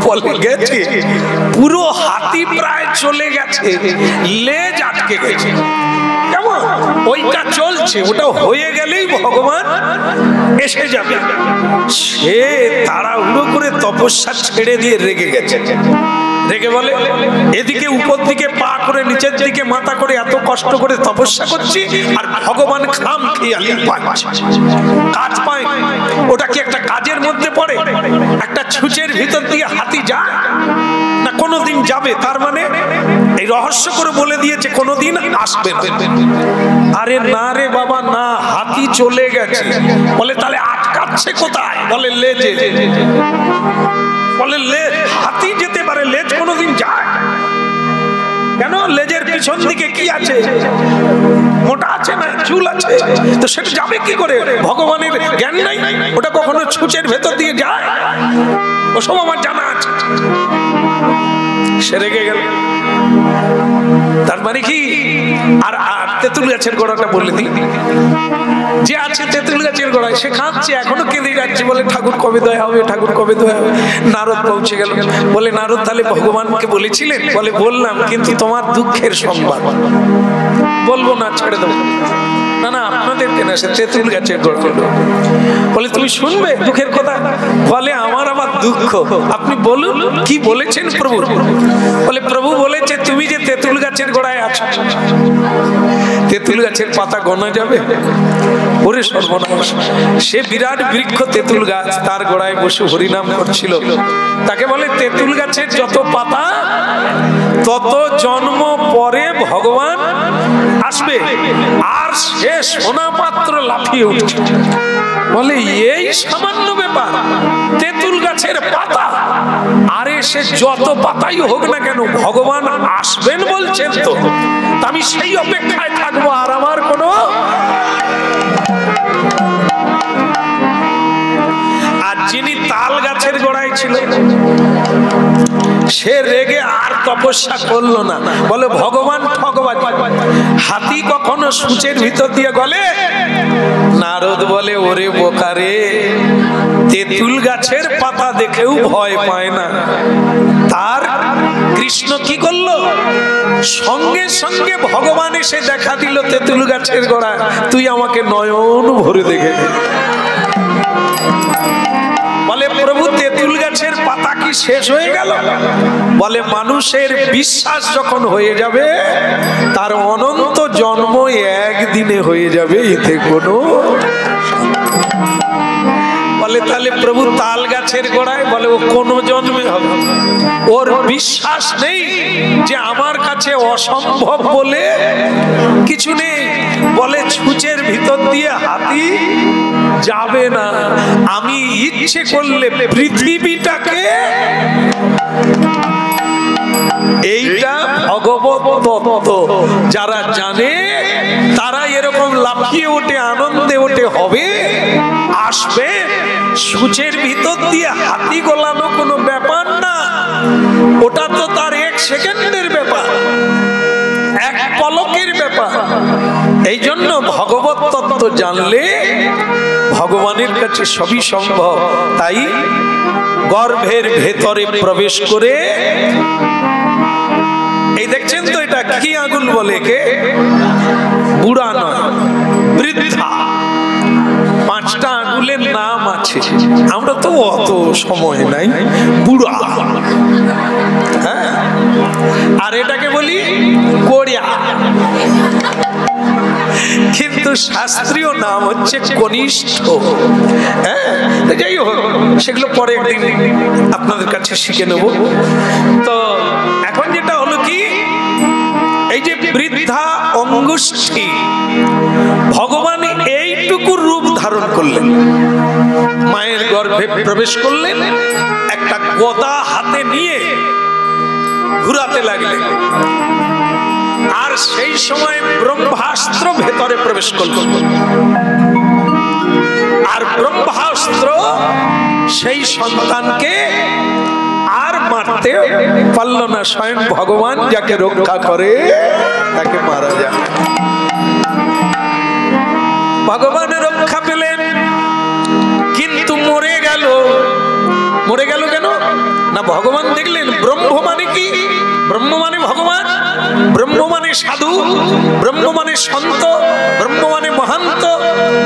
বলে গেছে, পুরো হাতি প্রায় চলে গেছে, লেজ আটকে গেছে। কেমন? ওইটা চলছে, ওটা হয়ে গেলেই ভগবান এসে যাবে। সে তাড়াহুড়ো করে তপস্যা ছেড়ে দিয়ে রেগে গেছে। রেগে বলে এদিকে উপর দিকে পা করে নিচের দিকে মাথা করে এত কষ্ট করে তপস্যা করছি, আর ভগবান খাম খেয়ালি কাজ পায়। ওটা কি একটা কাজের মধ্যে পড়ে? একটা ছুঁচের ভিতর দিয়ে হাতি যায় না? কোনোদিন যাবে। তার মানে এই রহস্য করে বলে দিয়েছে কোনোদিন আসবে না। আরে না রে বাবা না, হাতি চলে গেছে। বলে তাহলে আটকাচ্ছে কোথায়? বলে লেজে। বলে হাতি যেতে পারে, লেজ কোনোদিন যায় কেন? লেজের পিছন দিকে কি আছে? মোটা আছে না চুল আছে? তো সেটা যাবে কি করে? ভগবানের জ্ঞান নাই? ওটা কখনো ছুঁচের ভেতর দিয়ে যায়? ওসব আমার জানা আছে। সে রেগে গেল। তার মানে কি? আর তেঁতুল গাছের গোড়াটা বলে দিই, যে আছে তেঁতুল গাছের গোড়ায় সে কাঁদছে, এখনো কেঁদে যাচ্ছে। বলে ঠাকুর কবে দয়া হবে, ঠাকুর কবে দয়া হবে। নারদ পৌঁছে গেল। বলে নারদ তাহলে ভগবানকে বলেছিলেন? বলে বললাম, কিন্তু তোমার দুঃখের সংবাদ বলবো না, ছেড়ে দেবো। না না আপনাদেরকে না, সে তেঁতুল গাছের গোড়া। বলে তুমি শুনবে দুঃখের কথা? বলে আমার আবার দুঃখ, আপনি বলুন কি বলেছেন প্রভু? বলে প্রভু বলেছে তুমি যে তেঁতুল গাছের গোড়ায় আছো, তেঁতুল তেঁতুল গাছের পাতা গোনা যাবে? ওরে সর্বনাশ! সে বিরাট বৃক্ষ তেঁতুল গাছ, তার গোড়ায় বসে হরিনাম করছিল। তাকে বলে তেঁতুল গাছের যত পাতা তত জন্ম পরে ভগবান আসবে। আর সে সোনা পাত্র লাফিয়ে উঠছে, বলে এই সামান্য ব্যাপার, তেঁতুল গাছের পাতা? আরে সে যত পাতাই হোক না কেন, ভগবান আসবেন বলছেন তো, আমি সেই অপেক্ষায় থাকবো। আর আমার কোনো আর যিনি তাল গাছের গোড়ায় ছিল, সে রেগে আর তপস্যা করলো না, বলে ভগবান ঠকবাজি, হাতি কখনো সূচের ভিতর দিয়ে গলে? নারদ বলে ওরে বোকারে, তেঁতুল গাছের পাতা দেখেও ভয় পায় না। তার কৃষ্ণ কি করলো? সঙ্গে সঙ্গে ভগবান এসে দেখা দিল তেঁতুল গাছের গোড়ায়, তুই আমাকে নয়ন ভরে দেখে নে। বলে প্রভু তেঁতুল গাছের পাতা কি শেষ হয়ে গেল? বলে মানুষের বিশ্বাস যখন হয়ে যাবে, তার অনন্ত জন্ম একদিনে হয়ে যাবে, এতে কোনো। বলে তাহলে প্রভু তাল গাছের গোড়ায়? বলে ও কোনো জন্মে হবে, ওর বিশ্বাস নেই যে আমার কাছে অসম্ভব বলে কিছু নেই। বলে ছুঁচের ভিতর দিয়ে হাতি যাবে না, আমি ইচ্ছে করলে পৃথিবীটাকে। এইটা ভগবত তত্ত্ব যারা জানে তারা এরকম লাফিয়ে ওঠে, আনন্দে ওঠে, হবে, আসবে। সূচের ভিতর দিয়ে হাতি গোলানো কোনো ব্যাপার না, ওটা তো তার এক সেকেন্ডের ব্যাপার, এক পলকের ব্যাপার। এই জন্য ভগবত তত্ত্ব জানলে ভগবানের কাছে সবই সম্ভব। তাই গর্ভের ভেতরে প্রবেশ করে, এই দেখছেন তো এটা কি আগুন বলে? কে? বুড়া নয়, বৃদ্ধা। 5টা আঙুলের নাম আছে, আমরা তো অত সময় নাই। বুড়া, হ্যাঁ। আর এটাকে বলি কোড়িয়া, কিন্তু শাস্ত্রীয় নাম হচ্ছে কনিষ্ঠ। হ্যাঁ, যাই হোক, সেগুলো পরে একদিন আপনাদের কাছে শিখে নেব। তো এখন যেটা হলো কি, এই যে বৃদ্ধা অঙ্গুষ্ঠী, ভগবান এইটুকু রূপ ধারণ করলেন, মায়ের গর্ভে প্রবেশ করলেন, একটা গদা হাতে নিয়ে ঘুরাতে লাগলেন। আর সেই সময় ব্রহ্মাস্ত্র ভেতরে প্রবেশ করল, আর ব্রহ্মাস্ত্র সেই সন্তানকে আর মারতে পারল না। স্বয়ং ভগবান যাকে রক্ষা করে তাকে মারা যায়। ভগবান রক্ষা পেলেন, কিন্তু মরে গেল। মরে গেল কেন না? ভগবান দেখলেন ব্রহ্ম মানে কি? ব্রহ্ম মানে ভগবান, ব্রহ্ম মানে সাধু, ব্রহ্ম মানে সন্ত, ব্রহ্ম মানে মহান্ত,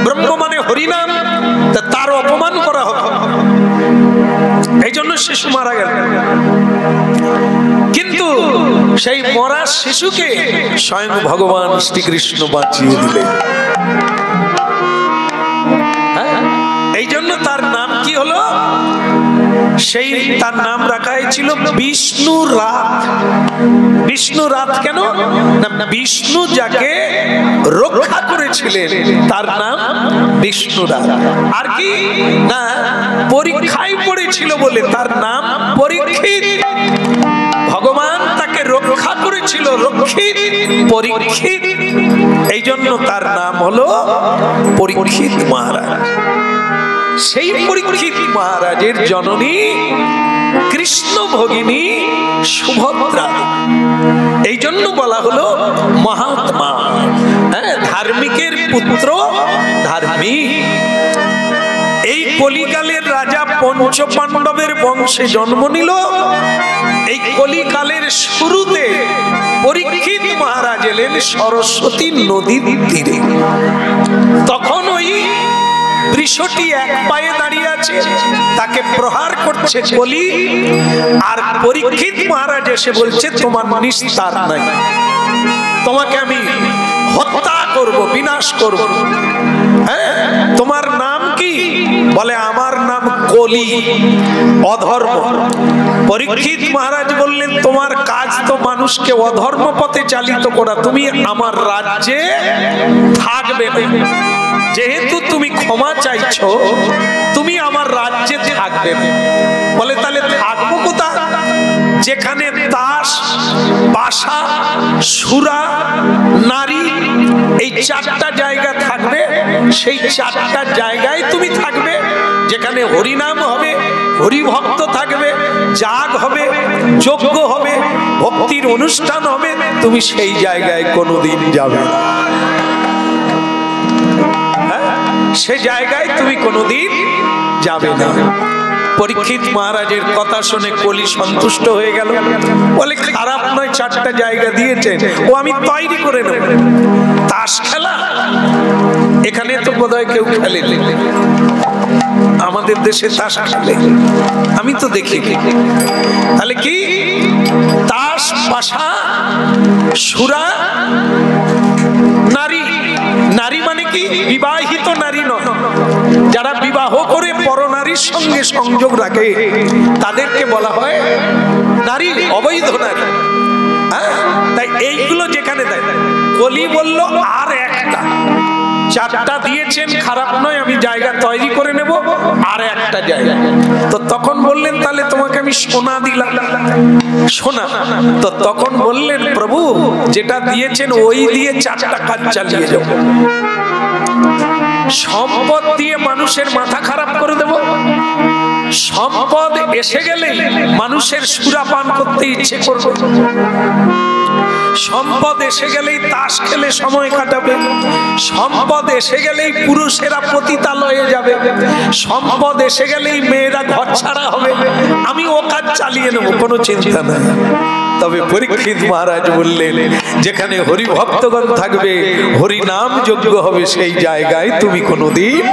ব্রহ্ম মানে হরিনাম। তার অপমান করা হবে, এই জন্য শিশু মারা গেল। কিন্তু সেই মরা শিশুকে স্বয়ং ভগবান শ্রীকৃষ্ণ বাঁচিয়ে দিলেন। এই জন্য তার নাম কি হলো? সেই তার নাম রাখা হয়েছিল বিষ্ণু রাত। বিষ্ণু রাত কেন না? বিষ্ণু যাকে রক্ষা করেছিলেন তার নাম বিষ্ণু রাত। আর কি না, পরীক্ষায় পড়েছিল বলে তার নাম পরীক্ষিত। ভগবান তাকে রক্ষা করেছিল, রক্ষিত, পরীক্ষিত, এই জন্য তার নাম হলো পরীক্ষিত মহারাজ। সেই পরীক্ষিত মহারাজের জননী কৃষ্ণ ভগিনী সুভদ্রা, এই জন্য বলা হলো মহাত্মা। হ্যাঁ, ধার্মিকের পুত্র ধার্মিক। এই কলিকালের রাজা পঞ্চ পাণ্ডবের বংশে জন্ম নিল। এই কলিকালের শুরুতে পরীক্ষিত মহারাজ এলেন সরস্বতী নদীর তীরে। তখন ওই বৃষটি এক পায়ে দাঁড়িয়ে আছে, তাকে প্রহার করছে কলি। আর পরীক্ষিত মহারাজ এসে বলছে তোমার নিস্তার নাই, তোমাকে আমি হত্যা করব, বিনাশ করব। হ্যাঁ, তোমার নাম কি? বলে আমার নাম কলি, অধর্ম। পরীক্ষিত মহারাজ বললেন তোমার কাজ তো মানুষকে অধর্ম পথে চালিত করা, তুমি আমার রাজ্যে থাকবে না। যেহেতু তুমি ক্ষমা চাইছো, তুমি আমার রাজ্যে থাকবে না। বলে তাহলে থাকবো কোথায়? যেখানে তাস, পাশা, সুরা, নারী, এই চারটা জায়গা থাকবে, সেই চারটা জায়গায় তুমি থাকবে। যেখানে হরিনাম হবে, হরিভক্ত থাকবে, যাগ হবে, যজ্ঞ হবে, ভক্তির অনুষ্ঠান হবে, তুমি সেই জায়গায় কোনোদিন যাবে না। সে জায়গায় তুমি কোনোদিন যাবে না। পরীক্ষিত মহারাজের কথা শুনে কলি সন্তুষ্ট হয়ে গেল। বলে খারাপ নয়, চারটা জায়গা দিয়েছেন, ও আমি তৈরি করে নেব। তাস খেলা এখানে তো বোধহয় কেউ খেলে, আমাদের দেশে তাস খেলে আমি তো দেখি। তাহলে কি? তাস, পাশা, সুরা, নারী। নারী মানে কি? বিবাহিত নারী নয়, যারা বিবাহ করে পরনারীর সঙ্গে সংযোগ রাখে তাদেরকে বলা হয় নারী, অবৈধ নারী। হ্যাঁ, তাই এইগুলো যেখানে দেয়, কলি বলল আর একটা, চারটা দিয়েছেন খারাপ নয়, আমি জায়গা তৈরি করে নেব আর একটা জায়গা। তো তখন বললেন তাহলে তোমাকে আমি সোনা দিলাম। সোনা? তো তখন বললেন প্রভু যেটা দিয়েছেন ওই দিয়ে চারটা কাজ চালিয়ে যাও। সম্পদ দিয়ে মানুষের মাথা খারাপ করে দেব? সম্পদ এসে গেলে মানুষের সুরাপান করতে ইচ্ছে করবে। সম্পদ এসে গেলেই তাস খেলে সময় কাটাবে। সম্পদ এসে গেলেই পুরুষেরা পতিতালয়ে যাবে। সম্পদ এসে গেলেই মেয়েরা ঘর ছাড়া হবে। আমি ও কাজ চালিয়ে নেব, কোনো চিন্তা নাই। তবে পরীক্ষিত মহারাজ বললেন যেখানে হরি ভক্তগণ থাকবে, হরি নাম যজ্ঞ হবে, সেই জায়গায় তুমি কোনোদিন